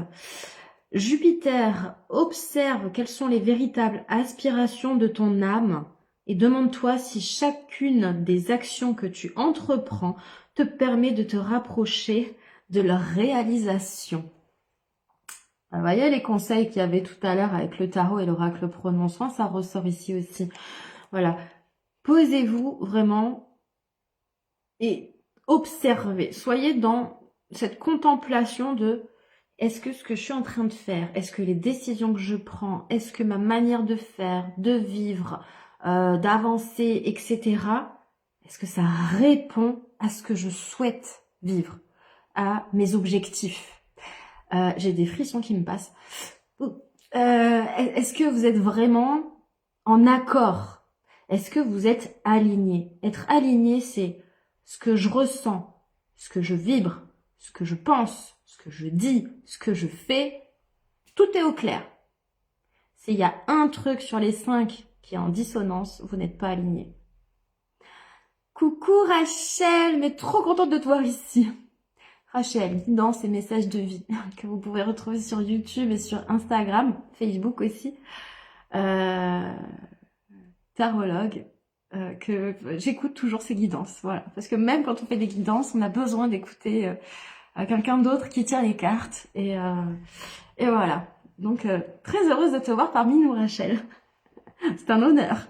Jupiter observe quelles sont les véritables aspirations de ton âme et demande-toi si chacune des actions que tu entreprends te permet de te rapprocher de leur réalisation. Vous voyez les conseils qu'il y avait tout à l'heure avec le tarot et l'oracle prononçant, ça ressort ici aussi. Voilà. Posez-vous vraiment et observez. Soyez dans cette contemplation de est-ce que ce que je suis en train de faire, est-ce que les décisions que je prends, est-ce que ma manière de faire, de vivre, d'avancer, etc., est-ce que ça répond à ce que je souhaite vivre, à mes objectifs? J'ai des frissons qui me passent. Est-ce que vous êtes vraiment en accord? Est-ce que vous êtes aligné? Être aligné, c'est ce que je ressens, ce que je vibre, ce que je pense, ce que je dis, ce que je fais. Tout est au clair. S'il y a un truc sur les 5 qui est en dissonance, vous n'êtes pas aligné. Coucou Rachel, mais trop contente de te voir ici. Rachel, dans ces messages de vie que vous pouvez retrouver sur YouTube et sur Instagram, Facebook aussi. Tarologue, que j'écoute toujours ces guidances, voilà. Parce que même quand on fait des guidances, on a besoin d'écouter quelqu'un d'autre qui tire les cartes. Et voilà. Donc, très heureuse de te voir parmi nous, Rachel. C'est un honneur.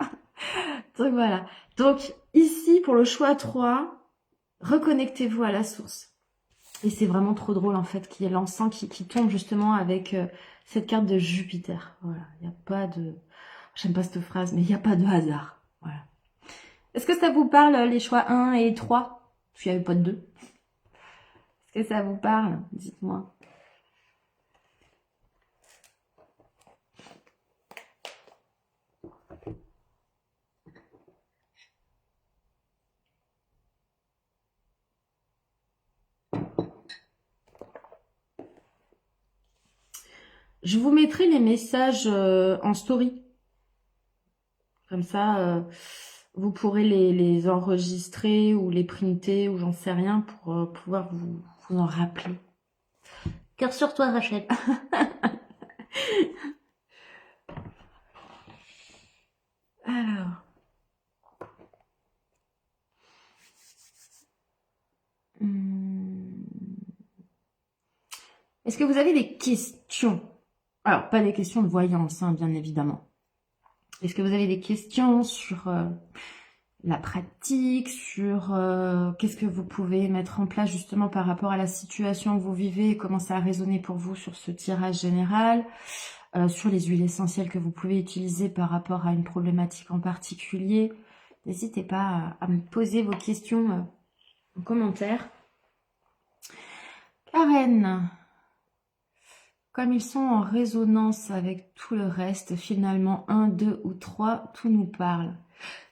Donc, voilà. Donc, ici, pour le choix 3, reconnectez-vous à la source. Et c'est vraiment trop drôle, en fait, qu'il y ait l'encens qui tombe justement avec cette carte de Jupiter. Voilà. Il n'y a pas de... J'aime pas cette phrase, mais il n'y a pas de hasard. Voilà. Est-ce que ça vous parle, les choix 1 et 3? Parce qu'il n'y avait pas de 2. Est-ce que ça vous parle? Dites-moi. Je vous mettrai les messages en story. Comme ça, vous pourrez les enregistrer ou les printer ou j'en sais rien pour pouvoir vous en rappeler. Cœur sur toi, Rachel. Alors. Est-ce que vous avez des questions? Alors, pas des questions de voyance, hein, bien évidemment. Est-ce que vous avez des questions sur la pratique, sur qu'est-ce que vous pouvez mettre en place justement par rapport à la situation que vous vivez, comment ça a résonné pour vous sur ce tirage général, sur les huiles essentielles que vous pouvez utiliser par rapport à une problématique en particulier? N'hésitez pas à me poser vos questions en commentaire. Karen, comme ils sont en résonance avec tout le reste, finalement, 1, 2 ou 3, tout nous parle.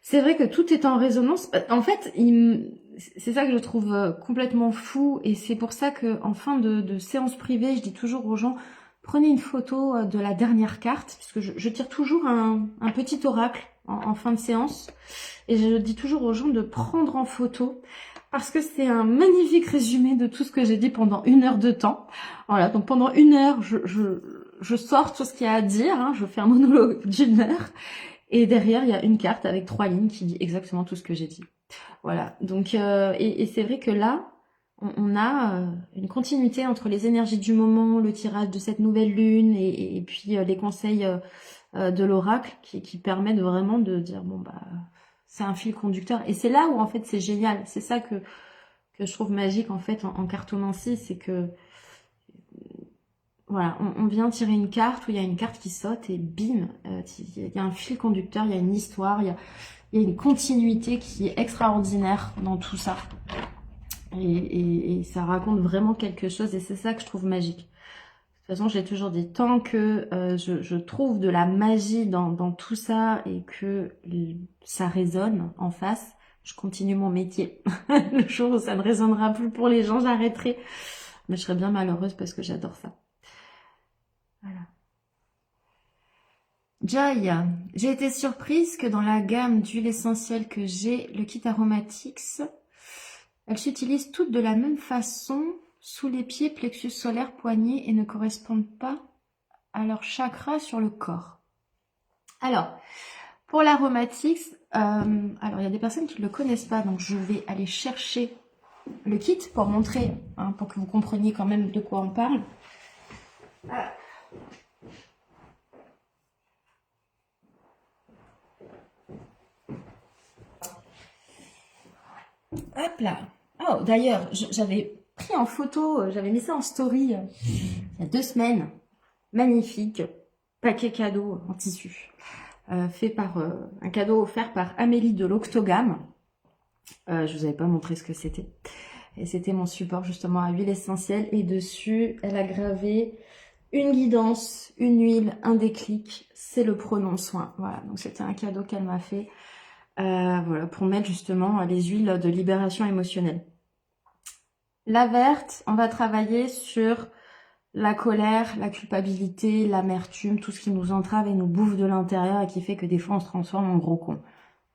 C'est vrai que tout est en résonance. En fait, c'est ça que je trouve complètement fou. Et c'est pour ça qu'en fin de séance privée, je dis toujours aux gens, prenez une photo de la dernière carte, puisque je tire toujours un petit oracle en fin de séance. Et je dis toujours aux gens de prendre en photo, parce que c'est un magnifique résumé de tout ce que j'ai dit pendant 1 heure de temps. Voilà, donc pendant 1 heure, je sors tout ce qu'il y a à dire, hein, je fais un monologue d'1 heure, et derrière, il y a une carte avec 3 lignes qui dit exactement tout ce que j'ai dit. Voilà, donc, et c'est vrai que là, on a une continuité entre les énergies du moment, le tirage de cette nouvelle lune, et puis les conseils de l'oracle qui permettent vraiment de dire, bon, bah, c'est un fil conducteur. Et c'est là où, en fait, c'est génial. C'est ça que je trouve magique, en fait, en cartomancie, c'est que, voilà, on vient tirer une carte où il y a une carte qui saute et bim, il y a un fil conducteur, il y a une histoire, il y a une continuité qui est extraordinaire dans tout ça. Et ça raconte vraiment quelque chose et c'est ça que je trouve magique. De toute façon, j'ai toujours dit, tant que je trouve de la magie dans tout ça et que ça résonne en face, je continue mon métier. Le jour où ça ne résonnera plus pour les gens, j'arrêterai. Mais je serais bien malheureuse parce que j'adore ça. Voilà. Joy, j'ai été surprise que dans la gamme d'huile essentielle que j'ai, le kit Aromatics, elles s'utilisent toutes de la même façon, sous les pieds, plexus solaire, poignet, et ne correspondent pas à leur chakra sur le corps. Alors, pour l'Aromatics, alors il y a des personnes qui ne le connaissent pas, donc je vais aller chercher le kit pour montrer, hein, pour que vous compreniez quand même de quoi on parle. Hop là. Oh, d'ailleurs, j'avais pris en photo, j'avais mis ça en story il y a 2 semaines. Magnifique paquet cadeau en tissu. Fait par un cadeau offert par Amélie de l'Octogame. Je vous avais pas montré ce que c'était. Et c'était mon support justement à huile essentielle. Et dessus, elle a gravé une guidance, une huile, un déclic. C'est le pronom soin. Voilà, donc c'était un cadeau qu'elle m'a fait. Voilà, pour mettre justement les huiles de libération émotionnelle. La verte, on va travailler sur la colère, la culpabilité, l'amertume, tout ce qui nous entrave et nous bouffe de l'intérieur et qui fait que des fois on se transforme en gros con.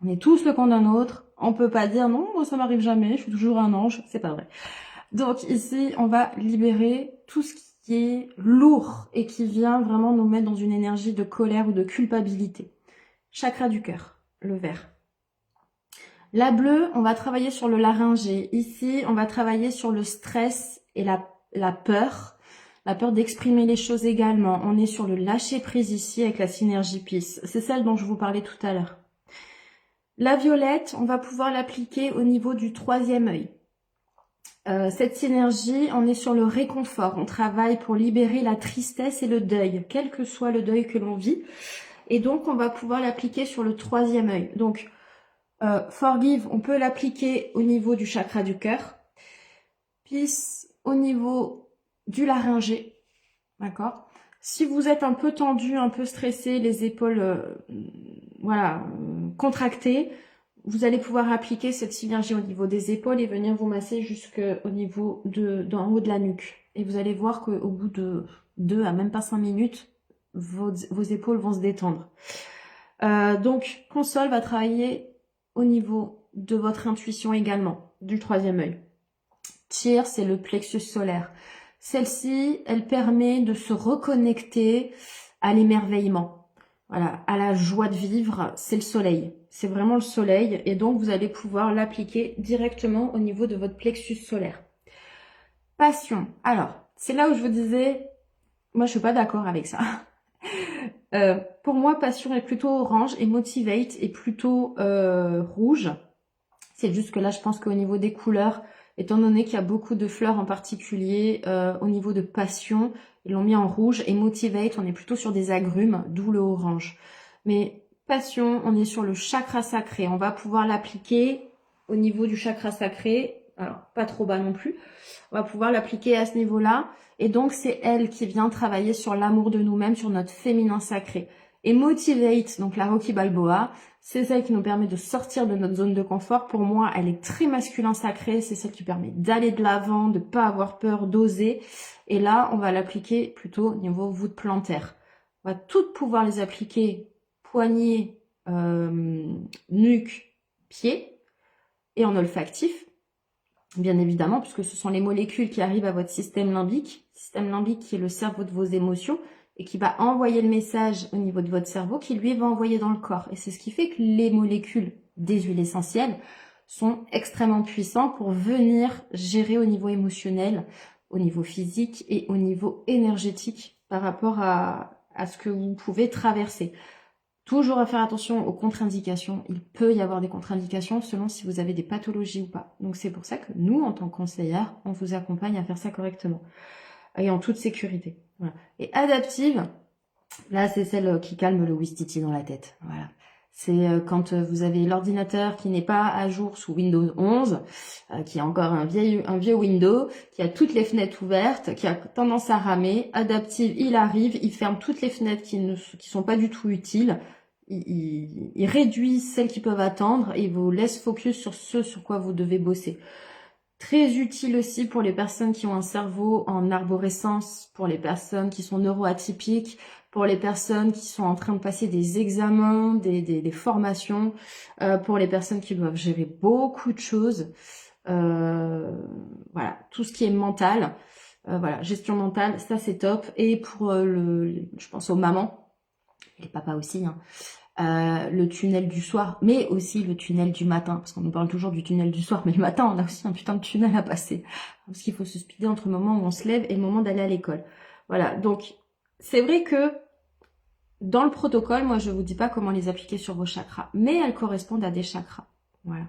On est tous le con d'un autre, on peut pas dire non, moi ça m'arrive jamais, je suis toujours un ange, c'est pas vrai. Donc ici, on va libérer tout ce qui est lourd et qui vient vraiment nous mettre dans une énergie de colère ou de culpabilité. Chakra du cœur, le vert. La bleue, on va travailler sur le laryngé. Ici, on va travailler sur le stress et la peur d'exprimer les choses également. On est sur le lâcher prise ici avec la synergie Peace. C'est celle dont je vous parlais tout à l'heure. La violette, on va pouvoir l'appliquer au niveau du 3e œil. Cette synergie, on est sur le réconfort. On travaille pour libérer la tristesse et le deuil, quel que soit le deuil que l'on vit. Et donc, on va pouvoir l'appliquer sur le 3e œil. Donc, Forgive, on peut l'appliquer au niveau du chakra du cœur. Peace au niveau du laryngé. D'accord? Si vous êtes un peu tendu, un peu stressé, les épaules voilà, contractées, vous allez pouvoir appliquer cette synergie au niveau des épaules et venir vous masser jusqu'au niveau d'en haut de la nuque. Et vous allez voir qu'au bout de 2 à même pas 5 minutes, vos épaules vont se détendre. Donc, console va travailler au niveau de votre intuition également, du troisième œil. Tire, c'est le plexus solaire. Celle-ci, elle permet de se reconnecter à l'émerveillement, voilà, à la joie de vivre. C'est le soleil, c'est vraiment le soleil, et donc vous allez pouvoir l'appliquer directement au niveau de votre plexus solaire. Passion. Alors, c'est là où je vous disais, moi je suis pas d'accord avec ça. Pour moi, passion est plutôt orange et motivate est plutôt rouge. C'est juste que là, je pense qu'au niveau des couleurs, étant donné qu'il y a beaucoup de fleurs en particulier, au niveau de passion, ils l'ont mis en rouge. Et motivate, on est plutôt sur des agrumes, d'où le orange. Mais passion, on est sur le chakra sacré. On va pouvoir l'appliquer au niveau du chakra sacré. Alors, pas trop bas non plus. On va pouvoir l'appliquer à ce niveau-là. Et donc, c'est elle qui vient travailler sur l'amour de nous-mêmes, sur notre féminin sacré. Et motivate, donc la Rocky Balboa, c'est celle qui nous permet de sortir de notre zone de confort. Pour moi, elle est très masculin sacré. C'est celle qui permet d'aller de l'avant, de pas avoir peur, d'oser. Et là, on va l'appliquer plutôt au niveau voûte plantaire. On va toutes pouvoir les appliquer poignet, nuque, pied et en olfactif. Bien évidemment, puisque ce sont les molécules qui arrivent à votre système limbique qui est le cerveau de vos émotions, et qui va envoyer le message au niveau de votre cerveau, qui lui va envoyer dans le corps. Et c'est ce qui fait que les molécules des huiles essentielles sont extrêmement puissantes pour venir gérer au niveau émotionnel, au niveau physique et au niveau énergétique par rapport à ce que vous pouvez traverser. Toujours à faire attention aux contre-indications. Il peut y avoir des contre-indications selon si vous avez des pathologies ou pas. Donc c'est pour ça que nous, en tant que conseillère, on vous accompagne à faire ça correctement et en toute sécurité. Voilà. Et adaptive, là c'est celle qui calme le whistiti dans la tête. Voilà. C'est quand vous avez l'ordinateur qui n'est pas à jour sous Windows 11, qui a encore un vieux Windows, qui a toutes les fenêtres ouvertes, qui a tendance à ramer. Adaptive, il arrive, il ferme toutes les fenêtres qui sont pas du tout utiles. Il réduit celles qui peuvent attendre et il vous laisse focus sur ce sur quoi vous devez bosser. Très utile aussi pour les personnes qui ont un cerveau en arborescence, pour les personnes qui sont neuroatypiques, pour les personnes qui sont en train de passer des examens, des formations, pour les personnes qui doivent gérer beaucoup de choses. Voilà, tout ce qui est mental, voilà, gestion mentale, ça c'est top. Et pour je pense aux mamans, les papas aussi, hein. Le tunnel du soir, mais aussi le tunnel du matin, parce qu'on nous parle toujours du tunnel du soir, mais le matin, on a aussi un putain de tunnel à passer, parce qu'il faut se speeder entre le moment où on se lève et le moment d'aller à l'école. Voilà, donc c'est vrai que dans le protocole, moi je vous dis pas comment les appliquer sur vos chakras, mais elles correspondent à des chakras. Voilà.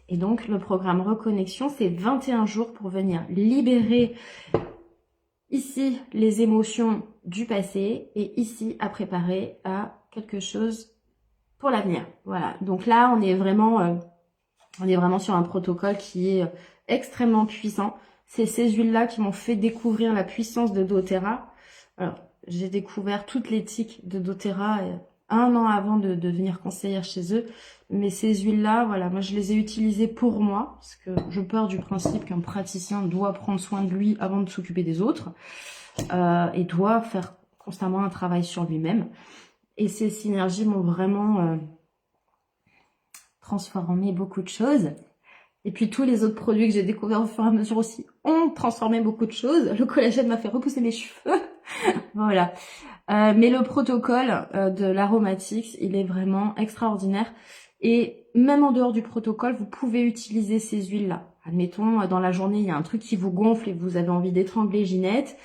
Et donc le programme Reconnexion, c'est 21 jours pour venir libérer ici les émotions du passé et ici à préparer à quelque chose pour l'avenir. Voilà. Donc là, on est vraiment sur un protocole qui est extrêmement puissant. C'est ces huiles-là qui m'ont fait découvrir la puissance de doTERRA. Alors, j'ai découvert toute l'éthique de doTERRA 1 an avant de devenir conseillère chez eux. Mais ces huiles-là, voilà, moi je les ai utilisées pour moi, parce que je pars du principe qu'un praticien doit prendre soin de lui avant de s'occuper des autres, et doit faire constamment un travail sur lui-même. Et ces synergies m'ont vraiment transformé beaucoup de choses. Et puis tous les autres produits que j'ai découverts au fur et à mesure aussi ont transformé beaucoup de choses. Le collagène m'a fait repousser mes cheveux. Voilà. Mais le protocole de l'Aromatix, il est vraiment extraordinaire. Et même en dehors du protocole, vous pouvez utiliser ces huiles-là. Admettons, dans la journée, il y a un truc qui vous gonfle et vous avez envie d'étrangler Ginette.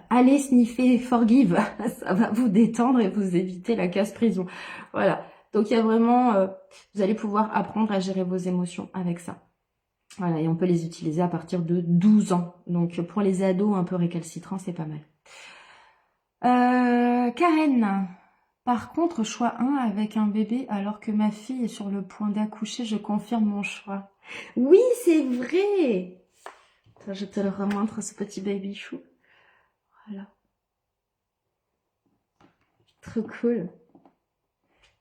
Allez sniffer Forgive. Ça va vous détendre et vous éviter la casse-prison. Voilà. Donc il y a vraiment... vous allez pouvoir apprendre à gérer vos émotions avec ça. Voilà, et on peut les utiliser à partir de 12 ans. Donc pour les ados un peu récalcitrants, c'est pas mal. Karen, par contre, choix 1 avec un bébé alors que ma fille est sur le point d'accoucher, je confirme mon choix. Oui, c'est vrai. Attends, je te le remontre, ce petit baby chou. Voilà. Trop cool.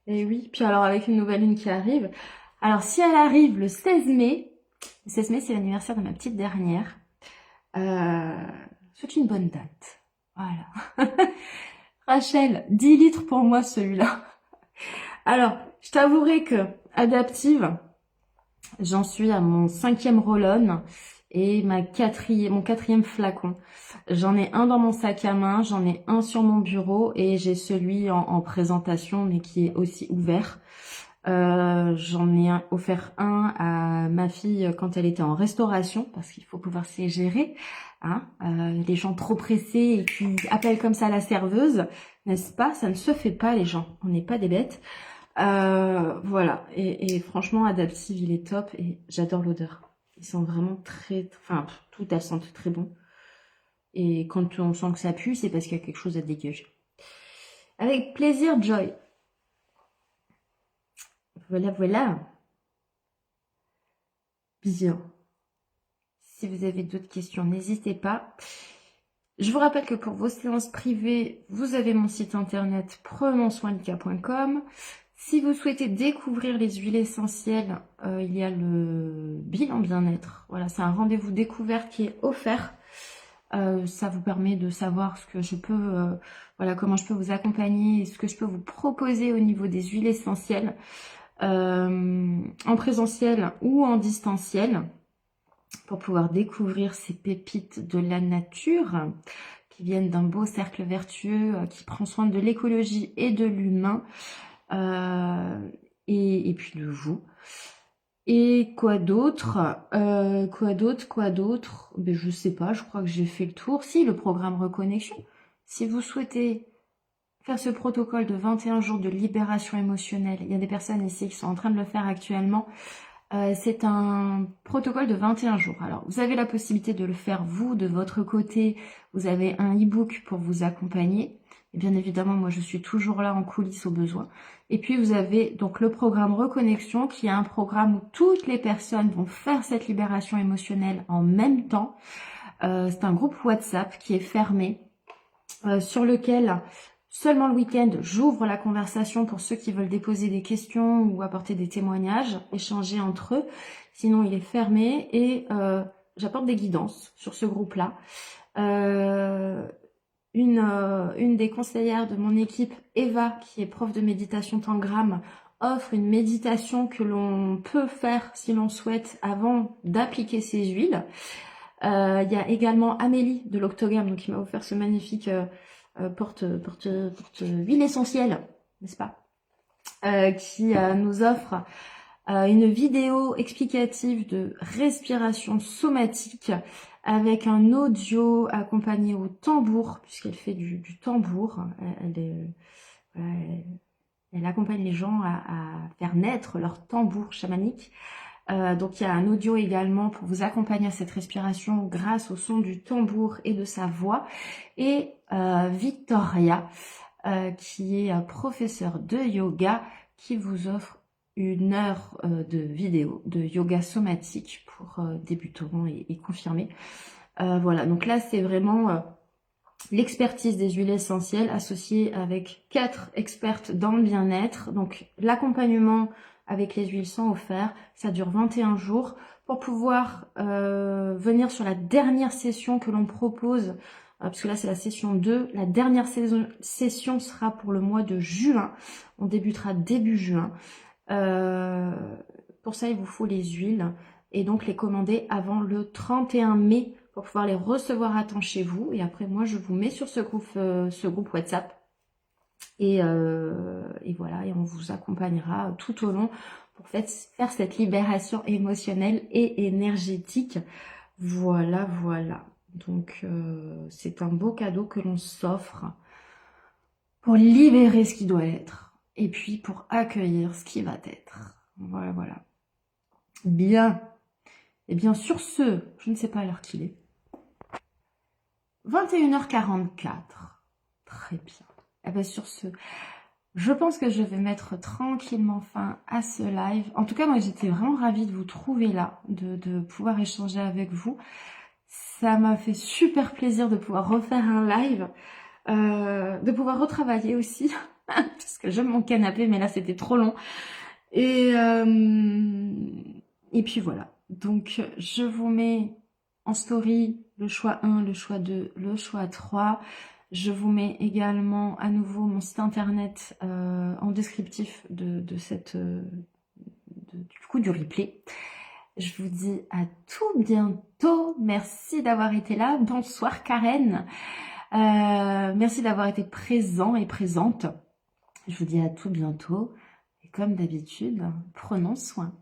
Et oui, puis alors avec une nouvelle lune qui arrive. Alors si elle arrive le 16 mai c'est l'anniversaire de ma petite dernière. Euh, c'est une bonne date. Voilà. Rachel, 10 litres pour moi celui-là. Alors, je t'avouerai que Adaptive, j'en suis à mon 5e roll-on et mon quatrième flacon. J'en ai un dans mon sac à main, j'en ai un sur mon bureau et j'ai celui en présentation mais qui est aussi ouvert. J'en ai offert un à ma fille quand elle était en restauration parce qu'il faut pouvoir se les gérer. Hein, les gens trop pressés et qui appellent comme ça la serveuse, n'est-ce pas? Ça ne se fait pas les gens, on n'est pas des bêtes. Voilà, et franchement Adaptive il est top et j'adore l'odeur. Ils sont vraiment enfin tout elles sentent très bon. Et quand on sent que ça pue, c'est parce qu'il y a quelque chose à dégager. Avec plaisir Joy. Voilà, voilà. Bien. Si vous avez d'autres questions, n'hésitez pas. Je vous rappelle que pour vos séances privées, vous avez mon site internet prenonssoinlika.com. Si vous souhaitez découvrir les huiles essentielles, il y a le bilan bien-être. Voilà, c'est un rendez-vous découverte qui est offert. Ça vous permet de savoir ce que je peux, voilà, comment je peux vous accompagner et ce que je peux vous proposer au niveau des huiles essentielles en présentiel ou en distanciel pour pouvoir découvrir ces pépites de la nature qui viennent d'un beau cercle vertueux qui prend soin de l'écologie et de l'humain et puis de vous. Et quoi d'autre quoi d'autre ben, je sais pas, je crois que j'ai fait le tour. Si, le programme Reconnexion. Si vous souhaitez faire ce protocole de 21 jours de libération émotionnelle, il y a des personnes ici qui sont en train de le faire actuellement. C'est un protocole de 21 jours. Alors, vous avez la possibilité de le faire vous, de votre côté. Vous avez un e-book pour vous accompagner. Et bien évidemment, moi, je suis toujours là en coulisses au besoin. Et puis, vous avez donc le programme Reconnexion, qui est un programme où toutes les personnes vont faire cette libération émotionnelle en même temps. C'est un groupe WhatsApp qui est fermé, sur lequel seulement le week-end, j'ouvre la conversation pour ceux qui veulent déposer des questions ou apporter des témoignages, échanger entre eux. Sinon, il est fermé et j'apporte des guidances sur ce groupe-là. Une des conseillères de mon équipe, Eva, qui est prof de méditation Tangram, offre une méditation que l'on peut faire si l'on souhaite avant d'appliquer ces huiles. Il y a également Amélie de l'Octogame qui m'a offert ce magnifique porte huile essentielle, n'est-ce pas, qui nous offre une vidéo explicative de respiration somatique avec un audio accompagné au tambour, puisqu'elle fait du tambour. Elle accompagne les gens à faire naître leur tambour chamanique. Donc il y a un audio également pour vous accompagner à cette respiration grâce au son du tambour et de sa voix. Et Victoria, qui est professeure de yoga, qui vous offre 1 heure de vidéo de yoga somatique pour débutants et confirmés. Voilà, donc là c'est vraiment l'expertise des huiles essentielles associée avec 4 expertes dans le bien-être. Donc l'accompagnement avec les huiles sont offerts. Ça dure 21 jours pour pouvoir venir sur la dernière session que l'on propose, parce que là c'est la session 2. La dernière session sera pour le mois de juin. On débutera début juin. Pour ça, il vous faut les huiles et donc les commander avant le 31 mai pour pouvoir les recevoir à temps chez vous. Et après, moi, je vous mets sur ce groupe WhatsApp. Et voilà, et on vous accompagnera tout au long pour faire cette libération émotionnelle et énergétique. Voilà, voilà. Donc, c'est un beau cadeau que l'on s'offre pour libérer ce qui doit être. Et puis, pour accueillir ce qui va être. Voilà, voilà. Bien. Et bien, sur ce, je ne sais pas à l'heure qu'il est. 21h44. Très bien. Et bien, sur ce, je pense que je vais mettre tranquillement fin à ce live. En tout cas, moi, j'étais vraiment ravie de vous trouver là, de pouvoir échanger avec vous. Ça m'a fait super plaisir de pouvoir refaire un live, de pouvoir retravailler aussi. parce que j'aime mon canapé, mais là c'était trop long. Et puis voilà. Donc je vous mets en story le choix 1, le choix 2, le choix 3. Je vous mets également à nouveau mon site internet en descriptif de cette, du coup du replay. Je vous dis à tout bientôt. Merci d'avoir été là. Bonsoir Karen. Merci d'avoir été présent et présente. Je vous dis à tout bientôt. Et comme d'habitude, prenons soin.